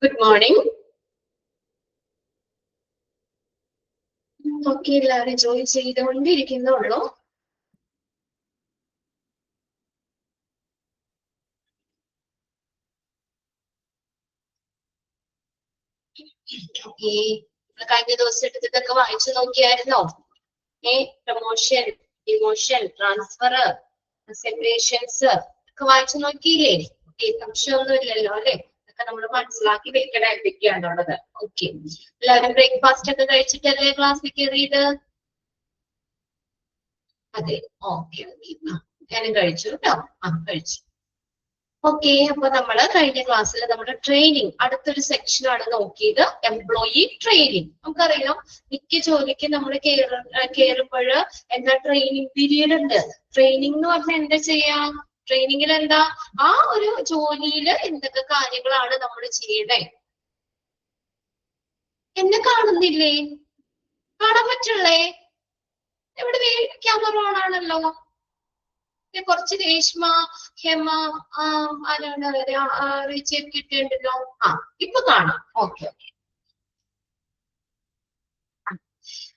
Good morning. Okay, എല്ലാവരും join ചെയ്തുകൊണ്ടിരിക്കുന്നുള്ളൂ. ഈ കഴിഞ്ഞ ദിവസം എടുത്തിട്ടൊക്കെ വായിച്ചു നോക്കിയായിരുന്നോ? പ്രൊമോഷൻ, ഡിമോഷൻ, ട്രാൻസ്ഫർ, സെപ്പറേഷൻസ് ഒക്കെ വായിച്ചു നോക്കിയില്ലേ? സംശയമൊന്നും ഇല്ലല്ലോ അല്ലെ? ഒക്കെ നമ്മൾ മനസ്സിലാക്കി വെക്കണ എന്തൊക്കെയാണുള്ളത്. ഓക്കെ, എല്ലാവരും ബ്രേക്ക്ഫാസ്റ്റ് ഒക്കെ കഴിച്ചിട്ടല്ലേ ക്ലാസ്സിൽ കയറിയത്? അതെ, ഓക്കെ ഓക്കെ. ഞാനും കഴിച്ചു കേട്ടോ. കഴിച്ചു. ഓക്കെ, അപ്പൊ നമ്മള് കഴിഞ്ഞ ക്ലാസ്സിൽ നമ്മുടെ ട്രെയിനിങ് അടുത്തൊരു സെക്ഷൻ ആണ് നോക്കിയത്, എംപ്ലോയി ട്രെയിനിങ്. നമുക്കറിയാം മിക്ക ജോലിക്ക് നമ്മൾ കയറുമ്പോൾ എന്താ ട്രെയിനിങ് പീരീഡ് ഉണ്ട്. ട്രെയിനിങ് എന്ന് പറഞ്ഞാൽ എന്താ ചെയ്യാം? ട്രെയിനിങ്ങിൽ എന്താ ആ ഒരു ജോലിയിൽ എന്തൊക്കെ കാര്യങ്ങളാണ് നമ്മൾ ചെയ്യണേ? എന്നെ കാണുന്നില്ലേ? കാണാൻ പറ്റുള്ളേ? ഇവിടെ ക്യാമറ ഓൺ ആണല്ലോ. കുറച്ച് രേഷ്മ, ഹെമ, ആരാണ് റിച്ചേറ്റ് കിട്ടിയിട്ടുണ്ടല്ലോ. ഇപ്പൊ കാണാം. Okay okay.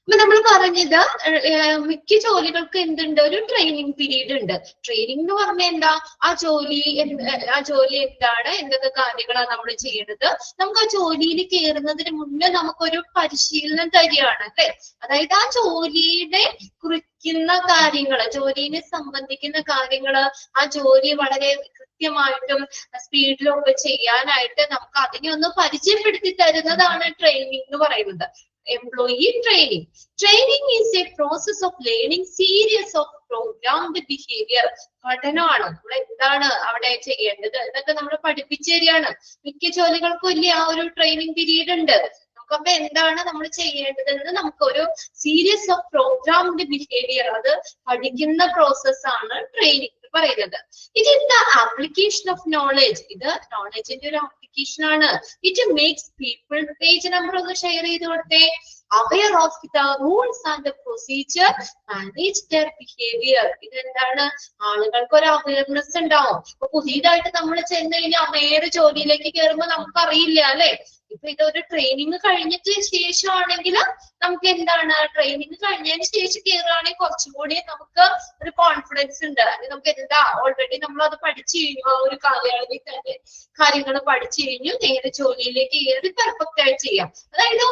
അപ്പൊ നമ്മൾ പറഞ്ഞത് മിക്ക ജോലികൾക്ക് എന്തുണ്ട്? ഒരു ട്രെയിനിങ് പീരീഡ് ഉണ്ട്. ട്രെയിനിങ് എന്ന് പറഞ്ഞാൽ എന്താ? ആ ജോലി എന്താണ്, എന്തൊക്കെ കാര്യങ്ങളാണ് നമ്മൾ ചെയ്യുന്നത്. നമുക്ക് ആ ജോലിയിൽ കയറുന്നതിന് മുന്നേ നമുക്കൊരു പരിശീലനം തരികയാണ് അല്ലെ? അതായത് ആ ജോലിയുടെ കുറിക്കുന്ന കാര്യങ്ങള്, ജോലിയെ സംബന്ധിക്കുന്ന കാര്യങ്ങള്, ആ ജോലി വളരെ കൃത്യമായിട്ടും സ്പീഡിലും ഒക്കെ ചെയ്യാനായിട്ട് നമുക്ക് അതിനെ ഒന്ന് പരിചയപ്പെടുത്തി തരുന്നതാണ് ട്രെയിനിങ് എന്ന് പറയുന്നത്. Employee training. Training is a process of learning series of programmed behavior. പഠനമാണ്. നമ്മൾ എന്താണ് അവിടെ ചെയ്യേണ്ടത് എന്നൊക്കെ നമ്മൾ പഠിപ്പിച്ചു തരികയാണ്. മിക്ക ജോലികൾക്കും ഇല്ല ആ ഒരു ട്രെയിനിങ് പീരീഡ് ഉണ്ട്. നമുക്കപ്പൊ എന്താണ് നമ്മൾ ചെയ്യേണ്ടതെന്ന് നമുക്കൊരു സീരീസ് ഓഫ് പ്രോഗ്രാംഡ് ബിഹേവിയർ, അത് പഠിക്കുന്ന പ്രോസസ് ആണ് ട്രെയിനിങ് പറയുന്നത്. It is the application of knowledge. ഇത് നോളജിന്റെ ഒരു ആപ്ലിക്കേഷൻ ആണ്. It makes people, page number ഒന്ന് ഷെയർ ചെയ്ത് കൊടുത്തേ, aware of the rules and the procedure, manage their behavior. ഇതെന്താണ്? ആളുകൾക്ക് ഒരു അവയർനെസ് ഉണ്ടാവും. അപ്പൊ പുതിയതായിട്ട് നമ്മൾ ചെന്ന് കഴിഞ്ഞാൽ വേറെ ജോലിയിലേക്ക് കയറുമ്പോൾ നമുക്കറിയില്ല അല്ലെ? ഇപ്പൊ ഇതൊരു ട്രെയിനിങ് കഴിഞ്ഞിട്ട് ശേഷമാണെങ്കിൽ നമുക്ക് എന്താണ്, ട്രെയിനിങ് കഴിഞ്ഞതിന് ശേഷം കയറുകയാണെങ്കിൽ കുറച്ചും കൂടി നമുക്ക് ഒരു കോൺഫിഡൻസ് ഉണ്ട്. അല്ലെങ്കിൽ നമുക്ക് എന്താ ഓൾറെഡി നമ്മൾ അത് പഠിച്ചു കഴിഞ്ഞു, ആ ഒരു കാലയളവിൽ തന്നെ കാര്യങ്ങൾ പഠിച്ചു കഴിഞ്ഞു, നേരെ ജോലിയിലേക്ക് കയറി പെർഫെക്റ്റ് ആയി ചെയ്യാം. അതായത്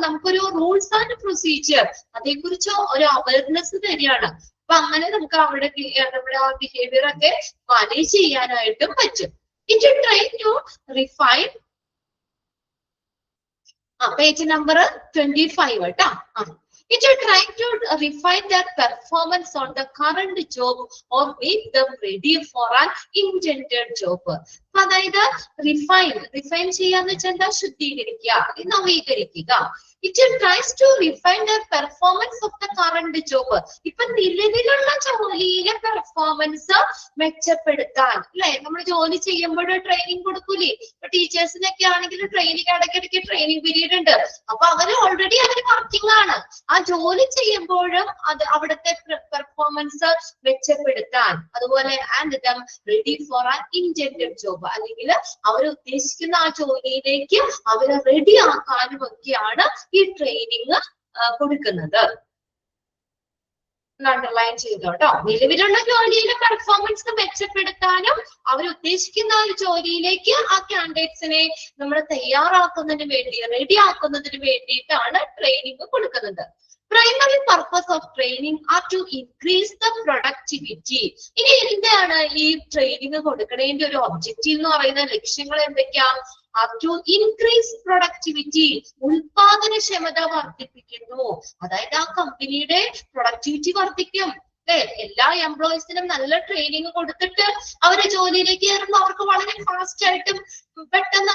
നമുക്കൊരു റൂൾസ് ആൻഡ് പ്രൊസീജിയർ, അതേക്കുറിച്ച് ഒരു അവയർനെസ് തരികയാണ്. അപ്പൊ അങ്ങനെ നമുക്ക് അവിടെ നമ്മുടെ ആ ബിഹേവിയർ ഒക്കെ മാനേജ് ചെയ്യാനായിട്ടും പറ്റും. It try to refine. Page number 25 കേട്ടോ. It is trying to refine their performance on the current job or make them ready for an intended job. അതായത് റിഫൈൻ ചെയ്യാന്ന് വെച്ചാൽ എന്താ? ശുദ്ധീകരിക്കുക, നവീകരിക്കുക. It tries to refine the performance of the current job. ഇപ്പൊ നിലവിലുള്ള ജോലിയിലെ performance മെച്ചപ്പെടുത്താൻ അല്ലെ? നമ്മൾ ജോലി ചെയ്യുമ്പോൾ ട്രെയിനിങ് കൊടുക്കൂലേ? ഇപ്പൊ ടീച്ചേഴ്സിനൊക്കെ ആണെങ്കിൽ ട്രെയിനിങ് ഇടയ്ക്കിടയ്ക്ക് ട്രെയിനിങ് പീരീഡ് ഉണ്ട്. അപ്പൊ അവര് ഓൾറെഡി വർക്കിംഗ് ആണ്. ആ ജോലി ചെയ്യുമ്പോഴും അത് അവിടുത്തെ പെർഫോമൻസ് മെച്ചപ്പെടുത്താൻ, അതുപോലെ and dum ready for an intended job, അല്ലെങ്കിൽ അവർ ഉദ്ദേശിക്കുന്ന ആ ജോലിയിലേക്ക് അവരെ റെഡി ആക്കാനും ഒക്കെയാണ് ഈ ട്രെയിനിങ് കൊടുക്കുന്നത്. അണ്ടർലൈൻ ചെയ്തോട്ടോ. നിലവിലുള്ള ജോലിയിലെ പെർഫോമൻസ് മെച്ചപ്പെടുത്താനും അവർ ഉദ്ദേശിക്കുന്ന ഒരു ജോലിയിലേക്ക് ആ കാൻഡിഡേറ്റ്സിനെ നമ്മൾ തയ്യാറാക്കുന്നതിന് വേണ്ടി, റെഡി ആക്കുന്നതിന് വേണ്ടിയിട്ടാണ് ട്രെയിനിങ് കൊടുക്കുന്നത്. Primary purpose of training are to increase the productivity. ഇനി എന്താണ് ഈ ട്രെയിനിങ് കൊടുക്കുന്നതിന്റെ ഒരു ഒബ്ജക്റ്റീവ് എന്ന് പറയുന്ന ലക്ഷ്യങ്ങൾ എന്തൊക്കെയാ? ടു ഇൻക്രീസ് പ്രൊഡക്ടിവിറ്റി, ഉൽപാദനക്ഷമത വർദ്ധിപ്പിക്കുന്നു. അതായത് ആ കമ്പനിയുടെ പ്രൊഡക്ടിവിറ്റി വർദ്ധിക്കും. എല്ലാ എംപ്ലോയീസിനും നല്ല ട്രെയിനിങ് കൊടുത്തിട്ട് അവരെ ജോലിയിലേക്ക് കയറുമ്പോൾ അവർക്ക് വളരെ ഫാസ്റ്റ് ആയിട്ടും പെട്ടെന്ന്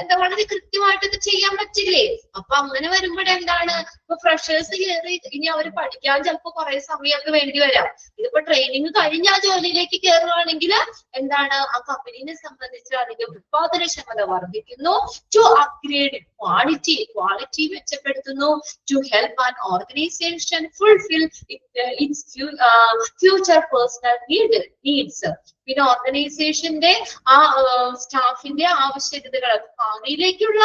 എന്താ വളരെ കൃത്യമായിട്ടൊക്കെ ചെയ്യാൻ പറ്റില്ലേ? അപ്പൊ അങ്ങനെ വരുമ്പോഴെന്താണ്, ഇപ്പൊ ഫ്രഷേഴ്സ് കയറി ഇനി അവർ പഠിക്കാൻ ചിലപ്പോ കുറെ സമയമൊക്കെ വേണ്ടി വരാം. ഇതിപ്പോ ട്രെയിനിങ് കഴിഞ്ഞ ആ ജോലിയിലേക്ക് കയറുകയാണെങ്കിൽ എന്താണ്, ആ കമ്പനീനെ സംബന്ധിച്ച് അതിന്റെ ഉത്പാദനക്ഷമത വർദ്ധിക്കുന്നു. ടു അപ്ഗ്രേഡ് ക്വാളിറ്റി മെച്ചപ്പെടുത്തുന്നു. To help an organisation fulfil its future personnel needs. പിന്നെ ഓർഗനൈസേഷന്റെ ആ സ്റ്റാഫിന്റെ ആവശ്യകതകൾ, ഭാവിയിലേക്കുള്ള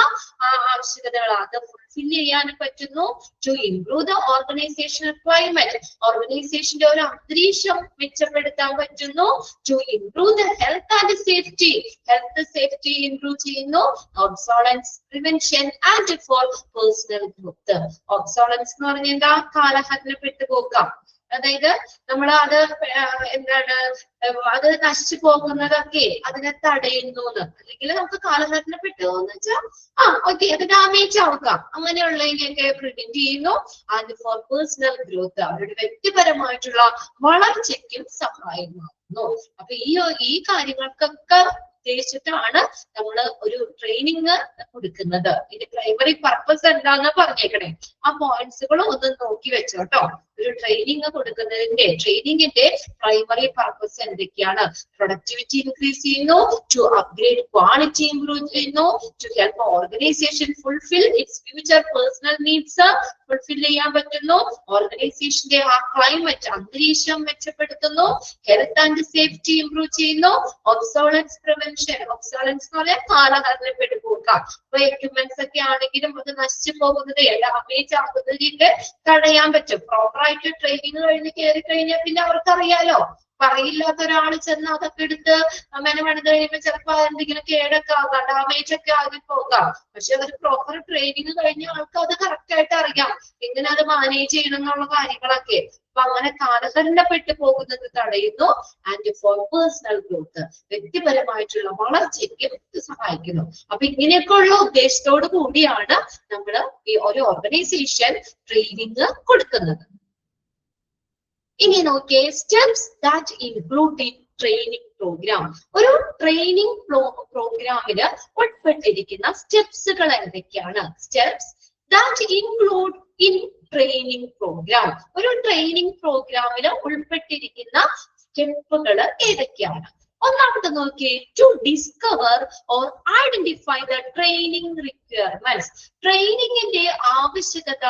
ആവശ്യകതകൾ അത് ഫുൾഫിൽ ചെയ്യാൻ പറ്റുന്നു. To improve the organisational climate, ഓർഗനൈസേഷന്റെ ഒരു അന്തരീക്ഷം മെച്ചപ്പെടുത്താൻ പറ്റുന്നു. To improve the health and safety, health safety improve ചെയ്യുന്നു. Obsolescence prevention and for personal growth. Obsolescence എന്ന് പറഞ്ഞാൽ എന്താ, കാലഹരണപ്പെട്ടു പോക്കാം. അതായത് നമ്മൾ അത് എന്താണ്, അത് നശിച്ചു പോകുന്നതൊക്കെ അതിനെ തടയുന്നു. അല്ലെങ്കിൽ നമുക്ക് കാലഹരണപ്പെട്ടു എന്ന് വെച്ചാൽ ഓക്കെ അത് ഡാമേജ് ആക്കാം, അങ്ങനെയുള്ളതിനെയൊക്കെ പ്രിവെന്റ് ചെയ്യുന്നു. ആൻഡ് ഫോർ പേഴ്സണൽ ഗ്രോത്ത്, അവരുടെ വ്യക്തിപരമായിട്ടുള്ള വളർച്ചയ്ക്കും സഹായമാകുന്നു. അപ്പൊ ഈ കാര്യങ്ങൾക്കൊക്കെ ഉദ്ദേശിച്ചിട്ടാണ് നമ്മൾ ഒരു ട്രെയിനിങ് കൊടുക്കുന്നത്. ഇതിന്റെ പ്രൈമറി പർപ്പസ് എന്താന്ന് പറഞ്ഞേക്കണേ. ആ പോയിന്റ്സുകൾ ഒന്ന് നോക്കി വെച്ചോട്ടോ. ഒരു ട്രെയിനിങ്ങിന്റെ പ്രൈമറി പർപ്പസ് എന്തൊക്കെയാണ്? പ്രൊഡക്ടിവിറ്റി ഇൻക്രീസ് ചെയ്യുന്നു. ടു അപ്ഗ്രേഡ് ക്വാളിറ്റി ഇംപ്രൂവ് ചെയ്യുന്നു. To help organisation fulfil its future personnel needs fulfil ചെയ്യാൻ പറ്റുന്നു. ഓർഗനൈസേഷന്റെ ആ ക്ലൈമറ്റ് അന്തരീക്ഷം മെച്ചപ്പെടുത്തുന്നു. ഹെൽത്ത് ആൻഡ് സേഫ്റ്റി ഇംപ്രൂവ് ചെയ്യുന്നു. ഒബ്സോളൻസ് പ്രിവെൻഷൻ, ഒബ്സോളൻസ് എന്ന് പറയാൻ കാലഹരണപ്പെട്ടു പോകാം. ഇപ്പൊ എക്യുപ്മെന്റ്സ് ഒക്കെ ആണെങ്കിലും അത് നശിച്ചു പോകുന്നത്, ഡാമേജ് ആകുന്നതിന്റെ തടയാൻ പറ്റും. പ്രോപ്പർ ആയിട്ട് ട്രെയിനിങ് കഴിഞ്ഞ് കയറി കഴിഞ്ഞാൽ പിന്നെ അവർക്കറിയാലോ. പറയില്ലാത്ത ഒരാൾ ചെന്ന് അതൊക്കെ എടുത്ത് മെനമെടുത്ത് കഴിയുമ്പോൾ ചിലപ്പോ എന്തെങ്കിലും കേടൊക്കെ ആകാം, ഡാമേജ് ഒക്കെ ആകി പോകാം. പക്ഷെ ഒരു പ്രോപ്പർ ട്രെയിനിങ് കഴിഞ്ഞ ആൾക്ക് അത് കറക്റ്റ് ആയിട്ട് അറിയാം, എങ്ങനെ അത് മാനേജ് ചെയ്യണം എന്നുള്ള കാര്യങ്ങളൊക്കെ. അപ്പൊ അങ്ങനെ കാലഹരണപ്പെട്ടു പോകുന്നത് തടയുന്നു. ആൻഡ് ഫോർ പേഴ്സണൽ ഗ്രോത്ത്, വ്യക്തിപരമായിട്ടുള്ള വളർച്ചയ്ക്ക് സഹായിക്കുന്നു. അപ്പൊ ഇങ്ങനെയൊക്കെ ഉള്ള ഉദ്ദേശത്തോടു കൂടിയാണ് നമ്മൾ ഈ ഒരു ഓർഗനൈസേഷൻ ട്രെയിനിങ് കൊടുക്കുന്നത്. ഇനി നോക്കിയേ, steps that include in training programme. ഒരു ട്രെയിനിങ് പ്രോഗ്രാമില് ഉൾപ്പെട്ടിരിക്കുന്ന സ്റ്റെപ്സുകൾ എന്തൊക്കെയാണ്? Steps that include in training programme. ഒരു ട്രെയിനിങ് പ്രോഗ്രാമില് ഉൾപ്പെട്ടിരിക്കുന്ന സ്റ്റെപ്പുകൾ ഏതൊക്കെയാണ്? ഒന്നാമത്തെ നോക്കിയേ, to discover or identify the training requirements. ട്രെയിനിങ്ങിന്റെ ആവശ്യകത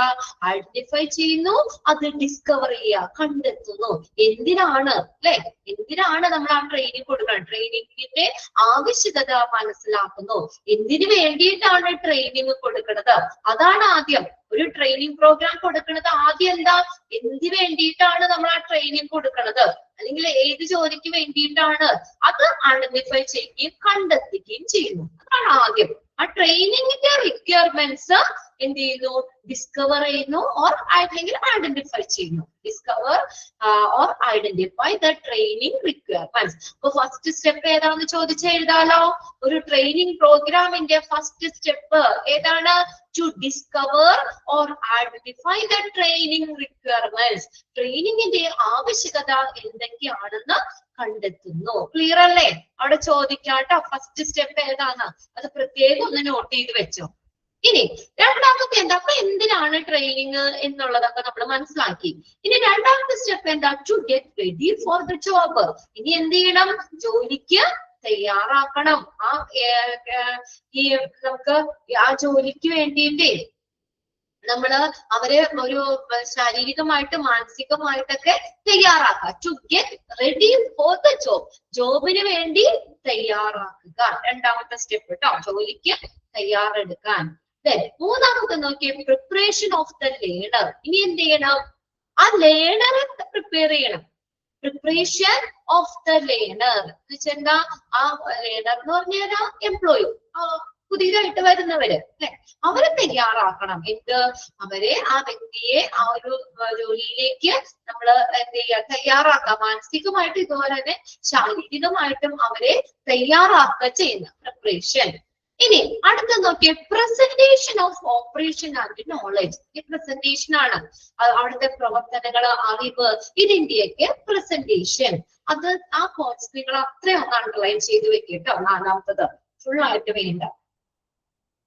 ഐഡന്റിഫൈ ചെയ്യുന്നു, അത് ഡിസ്കവർ ചെയ്യുക, കണ്ടെത്തുന്നു. എന്തിനാണ് അല്ലെ, എന്തിനാണ് നമ്മൾ ആ ട്രെയിനിങ് കൊടുക്കുന്നത്? ട്രെയിനിങ്ങിന്റെ ആവശ്യകത മനസ്സിലാക്കുന്നു. എന്തിനു വേണ്ടിയിട്ടാണ് ട്രെയിനിങ് കൊടുക്കുന്നത്? അതാണ് ആദ്യം. ഒരു ട്രെയിനിങ് പ്രോഗ്രാം കൊടുക്കുന്നത് ആദ്യം എന്താ, എന്തിനു വേണ്ടിയിട്ടാണ് നമ്മൾ ആ ട്രെയിനിങ് കൊടുക്കുന്നത്, അല്ലെങ്കിൽ ഏത് ജോലിക്ക് വേണ്ടിയിട്ടാണ്, അത് ഐഡന്റിഫൈ ചെയ്യുകയും കണ്ടെത്തുകയും ചെയ്യുന്നു. അതാണ് ആദ്യം. ആ ട്രെയിനിങ്ങിന്റെ റിക്വയർമെന്റ്സ് എന്ത് ചെയ്യുന്നു? ഡിസ്കവർ ചെയ്യുന്നു ഓർ അല്ലെങ്കിൽ ഐഡന്റിഫൈ ചെയ്യുന്നു. Discover or identify the training requirements. അപ്പൊ ഫസ്റ്റ് സ്റ്റെപ്പ് ഏതാണെന്ന് ചോദിച്ചെഴുതാലോ. ഒരു ട്രെയിനിങ് പ്രോഗ്രാമിന്റെ ഫസ്റ്റ് സ്റ്റെപ്പ് ഏതാണ്? To discover or identify the training requirements. ട്രെയിനിങ്ങിന്റെ ആവശ്യകത എന്തൊക്കെയാണെന്ന് കണ്ടെത്തുന്നു. ക്ലിയർ അല്ലേ? അവിടെ ചോദിക്കാട്ടോ ഫസ്റ്റ് സ്റ്റെപ്പ് ഏതാണ്, അത് പ്രത്യേകം ഒന്ന് നോട്ട് ചെയ്ത് വെച്ചോ. ഇനി രണ്ടാമത്തെ എന്താ, അപ്പൊ എന്തിനാണ് ട്രെയിനിങ് എന്നുള്ളതൊക്കെ നമ്മൾ മനസ്സിലാക്കി. ഇനി രണ്ടാമത്തെ സ്റ്റെപ്പ് എന്താ? To get ready for the job. ഇനി എന്ത് ചെയ്യണം? ജോലിക്ക് തയ്യാറാക്കണം. നമുക്ക് ആ ജോലിക്ക് വേണ്ടിയിട്ടേ നമ്മള് അവരെ ഒരു ശാരീരികമായിട്ട് മാനസികമായിട്ടൊക്കെ തയ്യാറാക്കുക. To get ready for the job, ജോബിന് വേണ്ടി തയ്യാറാക്കുക. രണ്ടാമത്തെ സ്റ്റെപ്പ് കേട്ടോ, ജോലിക്ക് തയ്യാറെടുക്കാൻ. മൂന്നാമത്തെ നോക്കിയ പ്രിപ്പറേഷൻ ഓഫ് ദ ലേണർ. ഇനി എന്ത് ചെയ്യണം? ആ ലേണറെ പ്രിപ്പയർ ചെയ്യണം. പ്രിപ്പറേഷൻ ഓഫ് ദ ലേണർ എന്ന് വെച്ചാൽ എന്താ? ആ ലേണർ എന്ന് പറഞ്ഞാൽ എംപ്ലോയി, പുതിയതായിട്ട് വരുന്നവര് അല്ലെ, അവരെ തയ്യാറാക്കണം. അവരെ, ആ വ്യക്തിയെ ആ ഒരു ജോലിയിലേക്ക് നമ്മൾ എന്ത് ചെയ്യുക? തയ്യാറാക്കാം. മാനസികമായിട്ട് ഇതുപോലെ തന്നെ ശാരീരികമായിട്ടും അവരെ തയ്യാറാക്കുക ചെയ്യുന്ന പ്രിപ്പറേഷൻ. ഇനി അടുത്ത നോക്കിയ presentation of operation and knowledge. ഈ പ്രസന്റേഷൻ ആണ്, അവിടുത്തെ പ്രവർത്തനങ്ങള്, അറിവ്, ഇതിന്റെയൊക്കെ പ്രസന്റേഷൻ. അത് ആ പോയിന്റ്സ് നിങ്ങൾ അത്രയും ഒന്ന് അണ്ടർലൈൻ ചെയ്ത് വെക്കട്ടോ. നാലാമത്തത് ഫുൾ ആയിട്ട് വേണ്ട.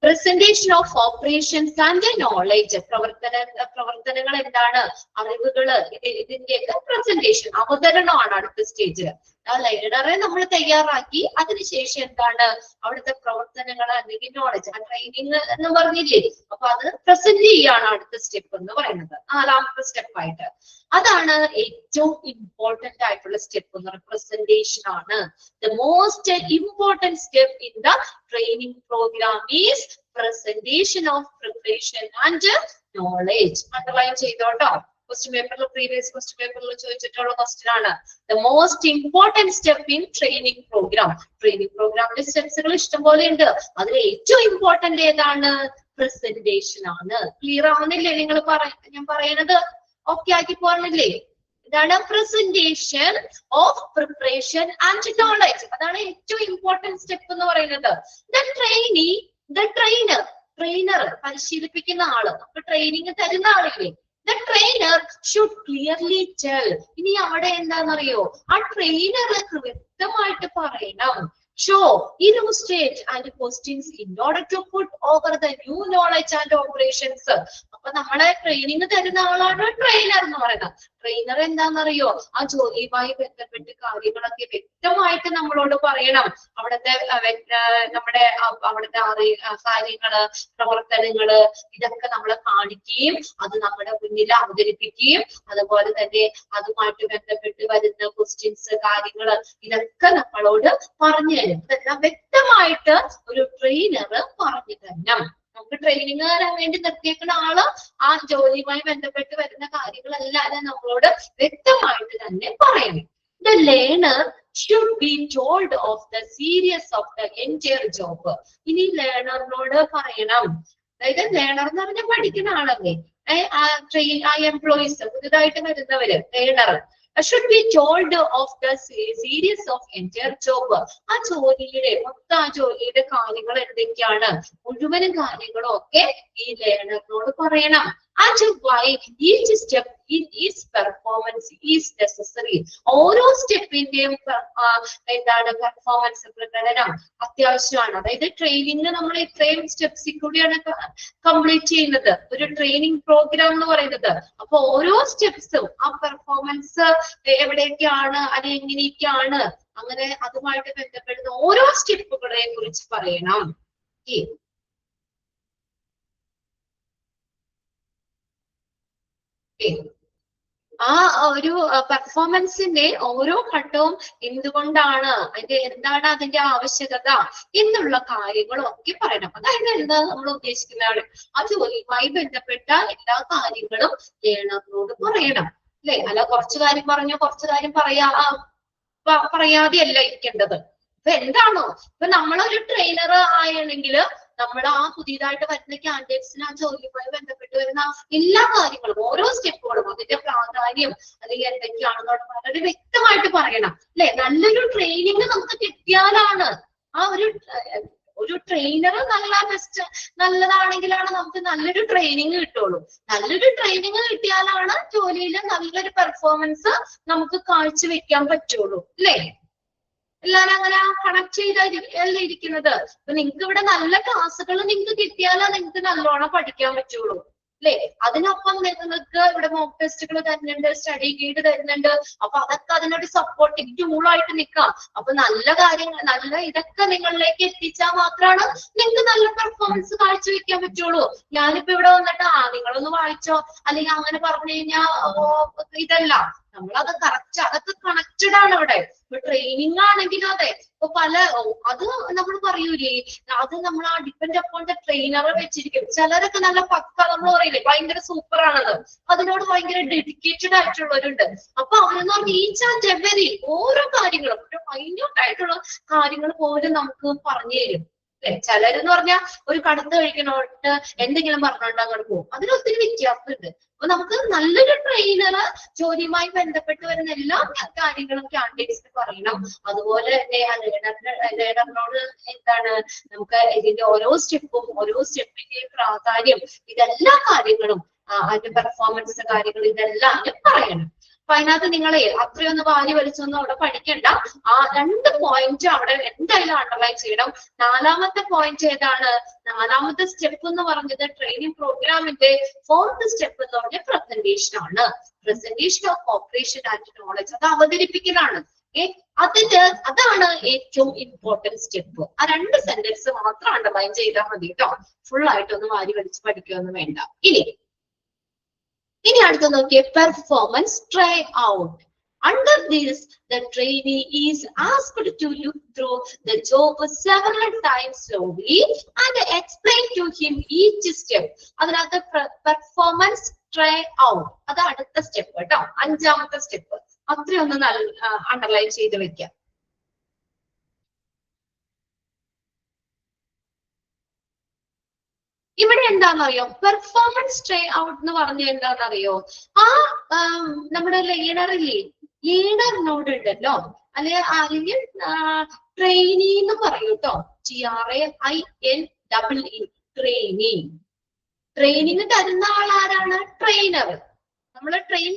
Presentation of operations and knowledge, പ്രവർത്തനങ്ങൾ എന്താണ്, അറിവുകള്, ഇതിന്റെയൊക്കെ പ്രസന്റേഷൻ, അവതരണമാണ് അടുത്ത സ്റ്റേജില്. ആ ലേണറെ നമ്മൾ തയ്യാറാക്കി അതിനുശേഷം എന്താണ് അവിടുത്തെ പ്രവർത്തനങ്ങൾ അല്ലെങ്കിൽ നോളജ്, ആ ട്രെയിനിങ് എന്ന് പറഞ്ഞില്ലേ, അപ്പൊ അത് പ്രസന്റ് ചെയ്യാണ് അടുത്ത സ്റ്റെപ്പ് എന്ന് പറയുന്നത്, 4ാമത്തെ സ്റ്റെപ്പായിട്ട്. അതാണ് ഏറ്റവും ഇമ്പോർട്ടന്റ് ആയിട്ടുള്ള സ്റ്റെപ്പ് എന്ന് പറയുന്നത്, പ്രസന്റേഷൻ ആണ്. The most important step in the training programme is presentation of preparation and knowledge. Underline ചെയ്തോട്ടോ, ക്വസ്റ്റ്യൻ പേപ്പറിൽ, പ്രീവിയസ് ക്വസ്റ്റ്യൻ പേപ്പറിൽ ചോദിച്ചിട്ടുള്ള ക്വസ്റ്റ്യൻ ആണ്. The most important step in training programme. Training പ്രോഗ്രാമിന്റെ സ്റ്റെപ്സുകൾ ഇഷ്ടംപോലെ ഉണ്ട്, അതിൽ ഏറ്റവും ഇമ്പോർട്ടന്റ് ഏതാണ്, പ്രസന്റേഷൻ ആണ്. ക്ലിയർ ആവുന്നില്ലേ നിങ്ങൾ ഞാൻ പറയുന്നത്? ഓക്കെ ആക്കി പോകണില്ലേ? ഇതാണ് presentation of preparation and knowledge. അതാണ് ഏറ്റവും ഇമ്പോർട്ടന്റ് സ്റ്റെപ്പ് എന്ന് പറയുന്നത്. ട്രെയിനർ പരിശീലിപ്പിക്കുന്ന ആള്, നമുക്ക് ട്രെയിനിങ് തരുന്ന ആളില്ലേ, the trainer should clearly tell. ഇനി അവിടെ എന്താണെന്നറിയോ, ആ ട്രെയിനർ വ്യക്തമായിട്ട് പറയണം, show, illustrate and questions in order to put over the new knowledge and operations. അപ്പൊ നമ്മളെ ട്രെയിനിങ് തരുന്ന ആളാണ് ട്രെയിനർ എന്ന് പറയുന്നത്. ട്രെയിനർ എന്താണെന്നറിയോ, ആ ജോലിയുമായി ബന്ധപ്പെട്ട് കാര്യങ്ങളൊക്കെ വ്യക്തമായിട്ട് നമ്മളോട് പറയണം. അവിടുത്തെ കാര്യങ്ങള്, പ്രവർത്തനങ്ങള്, ഇതൊക്കെ നമ്മളെ കാണിക്കുകയും അത് നമ്മുടെ മുന്നിൽ അവതരിപ്പിക്കുകയും അതുപോലെ തന്നെ അതുമായിട്ട് ബന്ധപ്പെട്ട് വരുന്ന ക്വസ്റ്റ്യൻസ്, കാര്യങ്ങള്, ഇതൊക്കെ നമ്മളോട് പറഞ്ഞു തരും. ഇതെല്ലാം വ്യക്തമായിട്ട് ഒരു ട്രെയിനർ പറഞ്ഞു തരണം. നമുക്ക് ട്രെയിനിങ് തരാൻ വേണ്ടി നിർത്തിയേക്കുന്ന ആള് ആ ജോലിയുമായി ബന്ധപ്പെട്ട് വരുന്ന കാര്യങ്ങളല്ലാതെ നമ്മളോട് വ്യക്തമായിട്ട് തന്നെ പറയണം. The learner should be told of the seriousness of the entire job. ഇനി ലേണറിനോട് പറയണം, അതായത് ലേണർ എന്ന് പറഞ്ഞാൽ പഠിക്കുന്ന ആളല്ലേ, ആ എംപ്ലോയീസ്, പുതുതായിട്ട് വരുന്നവര്, learner should be told of the seriousness of entire job. ആ ജോലിയുടെ കാര്യങ്ങൾ എന്തൊക്കെയാണ്, മുഴുവനും കാര്യങ്ങളും ഒക്കെ ഈ ലേണറിനോട് പറയണം. And why each step in its performance is necessary. ഓരോ സ്റ്റെപ്പിന്റെയും എന്താണ് പെർഫോമൻസ്, പ്രകടനം അത്യാവശ്യമാണ്. അതായത് ട്രെയിനിങ് നമ്മൾ ഇത്രയും സ്റ്റെപ്സിൽ കൂടിയാണ് കംപ്ലീറ്റ് ചെയ്യുന്നത്, ഒരു ട്രെയിനിങ് പ്രോഗ്രാം എന്ന് പറയുന്നത്. അപ്പൊ ഓരോ സ്റ്റെപ്സും ആ പെർഫോമൻസ് എവിടെയൊക്കെയാണ്, അത് എങ്ങനെയൊക്കെയാണ്, അങ്ങനെ അതുമായിട്ട് ബന്ധപ്പെടുന്ന ഓരോ സ്റ്റെപ്പുകളെ കുറിച്ച് പറയണം. ആ ഒരു പെർഫോമൻസിന്റെ ഓരോ ഘട്ടവും എന്തുകൊണ്ടാണ്, എന്താണ് അതിന്റെ ആവശ്യകത എന്നുള്ള കാര്യങ്ങളും ഒക്കെ പറയണം. അതായത് എന്താ നമ്മൾ ഉദ്ദേശിക്കുന്നതാണ്, ആ ജോലിയുമായി ബന്ധപ്പെട്ട എല്ലാ കാര്യങ്ങളും ലേണറിനോട് പറയണം, അല്ലെ? അല്ല കുറച്ചു കാര്യം പറഞ്ഞോ കുറച്ചു കാര്യം പറയാതെ അല്ല ഇരിക്കേണ്ടത്. ഇപ്പൊ എന്താണോ, ഇപ്പൊ നമ്മളൊരു ട്രെയിനർ ആണെങ്കിൽ നമ്മൾ ആ പുതിയതായിട്ട് വരുന്ന കാൻഡിഡേറ്റ്സിന് ആ ജോലിയുമായി ബന്ധപ്പെട്ട് വരുന്ന എല്ലാ കാര്യങ്ങളും, ഓരോ സ്റ്റെപ്പുകളും, അതിന്റെ പ്രാധാന്യം അല്ലെങ്കിൽ എന്തൊക്കെയാണെന്നോട് വളരെ വ്യക്തമായിട്ട് പറയണം, അല്ലെ? നല്ലൊരു ട്രെയിനിങ് നമുക്ക് കിട്ടിയാലാണ് ആ ഒരു ട്രെയിനർ നല്ലതാണെങ്കിലാണ് നമുക്ക് നല്ലൊരു ട്രെയിനിങ് കിട്ടുള്ളൂ. നല്ലൊരു ട്രെയിനിങ് കിട്ടിയാലാണ് ജോലിയിൽ നല്ലൊരു പെർഫോമൻസ് നമുക്ക് കാഴ്ചവെക്കാൻ പറ്റുള്ളൂ, അല്ലേ? എല്ലാരും അങ്ങനെ കണക്ട് ചെയ്തല്ലേ ഇരിക്കുന്നത്. അപ്പൊ നിങ്ങൾക്ക് ഇവിടെ നല്ല ക്ലാസ്സുകൾ നിങ്ങൾക്ക് കിട്ടിയാലേ നിങ്ങൾക്ക് നല്ലോണം പഠിക്കാൻ പറ്റുള്ളൂ, അല്ലെ? അതിനൊപ്പം നിങ്ങൾക്ക് ഇവിടെ മോക്ക് ടെസ്റ്റുകൾ തരുന്നുണ്ട്, സ്റ്റഡി ഗൈഡ് തരുന്നുണ്ട്. അപ്പൊ അതൊക്കെ അതിനൊരു സപ്പോർട്ടിങ് ടൂളായിട്ട് നിൽക്കാം. അപ്പൊ നല്ല കാര്യങ്ങൾ, നല്ല ഇതൊക്കെ നിങ്ങളിലേക്ക് എത്തിച്ചാൽ മാത്രമാണ് നിങ്ങൾക്ക് നല്ല പെർഫോമൻസ് കാഴ്ചവെക്കാൻ പറ്റുള്ളൂ. ഞാനിപ്പോ ഇവിടെ വന്നിട്ട് നിങ്ങളൊന്ന് വായിച്ചോ അല്ലെങ്കിൽ അങ്ങനെ പറഞ്ഞു കഴിഞ്ഞാൽ ഇതല്ല, നമ്മളത് കറക്റ്റ്, അതൊക്കെ കണക്റ്റഡ് ആണ് ഇവിടെ. ഇപ്പൊ ട്രെയിനിങ് ആണെങ്കിലും അതെ, ഇപ്പൊ അത് നമ്മൾ പറയൂലേ, അത് നമ്മൾ ആ ഡിപ്പെൻഡ് അപ്പോൺ ദ ട്രെയിനറെ വെച്ചിരിക്കും. ചിലരൊക്കെ നല്ല പക്ക, നമ്മൾ പറയില്ലേ ഭയങ്കര സൂപ്പർ ആണത്, അതിനോട് ഭയങ്കര ഡെഡിക്കേറ്റഡ് ആയിട്ടുള്ളവരുണ്ട്. അപ്പൊ അവരെന്ന് പറഞ്ഞാൽ ഈച്ച് ആൻഡ് എവരി ഓരോ കാര്യങ്ങളും, ഒരു മൈന്യൂട്ട് ആയിട്ടുള്ള കാര്യങ്ങൾ പോലും നമുക്ക് പറഞ്ഞു തരും. ചിലരെന്ന് പറഞ്ഞാൽ ഒരു കടത്ത് കഴിക്കണോട്ട് എന്തെങ്കിലും പറഞ്ഞോണ്ട് അങ്ങോട്ട് പോകും. അതിനൊത്തിരി വ്യത്യാസമുണ്ട്. അപ്പൊ നമുക്ക് നല്ലൊരു ട്രെയിനർ ജോലിയുമായി ബന്ധപ്പെട്ട് വരുന്ന എല്ലാ കാര്യങ്ങളും കാൻഡിഡേറ്റ്സിന് പറയണം. അതുപോലെ ലേണറിനോട് എന്താണ്, നമുക്ക് ഇതിന്റെ ഓരോ സ്റ്റെപ്പിന്റെയും പ്രാധാന്യം, ഇതെല്ലാ കാര്യങ്ങളും, അതിന്റെ പെർഫോമൻസ് കാര്യങ്ങൾ, ഇതെല്ലാം പറയണം. അപ്പൊ അതിനകത്ത് നിങ്ങളെ അത്രയൊന്ന് വാരി വലിച്ചൊന്നും അവിടെ പഠിക്കണ്ട. ആ 2 പോയിന്റ് അവിടെ എന്തായാലും അണ്ടർലൈൻ ചെയ്യണം. 4ാമത്തെ പോയിന്റ് ഏതാണ്? 4ാമത്തെ സ്റ്റെപ്പ് എന്ന് പറഞ്ഞത് ട്രെയിനിങ് പ്രോഗ്രാമിന്റെ 4th സ്റ്റെപ്പ് എന്ന് പറഞ്ഞ പ്രസന്റേഷൻ ആണ്. Presentation of operation and knowledge, അത് അവതരിപ്പിക്കലാണ്. അതാണ് ഏറ്റവും ഇമ്പോർട്ടന്റ് സ്റ്റെപ്പ്. ആ 2 സെന്റൻസ് മാത്രം അണ്ടർലൈൻ ചെയ്താൽ മതി കേട്ടോ. ഫുൾ ആയിട്ടൊന്നും വാരി വലിച്ച് പഠിക്കുകയൊന്നും വേണ്ട. ഇനി അടുത്ത് നോക്കിയേ, performance try out. Under this, the trainee is asked to look through the job several times slowly and explain to him each step. അതിനകത്ത് പെർഫോമൻസ് ട്രൈ ഔട്ട്, അത് അടുത്ത സ്റ്റെപ്പ് കേട്ടോ, 5ാമത്തെ സ്റ്റെപ്പ്. അത്രയൊന്ന് അണ്ടർലൈൻ ചെയ്ത് വെക്കാം. ഇവിടെ എന്താണെന്നറിയോ, പെർഫോമൻസ് ട്രൈ ഔട്ട് എന്ന് പറഞ്ഞ എന്താണെന്നറിയോ, ആ നമ്മുടെ ലേണറില്ലേ, ലീഡറിനോട് ഉണ്ടല്ലോ, അല്ലെങ്കിൽ ട്രെയിനി എന്ന് പറയൂ കേട്ടോ, TRAINEE, ട്രെയിനി. ട്രെയിനിങ് തരുന്ന ആളാരാണ്? ട്രെയിനർ. നമ്മളെ ട്രെയിൻ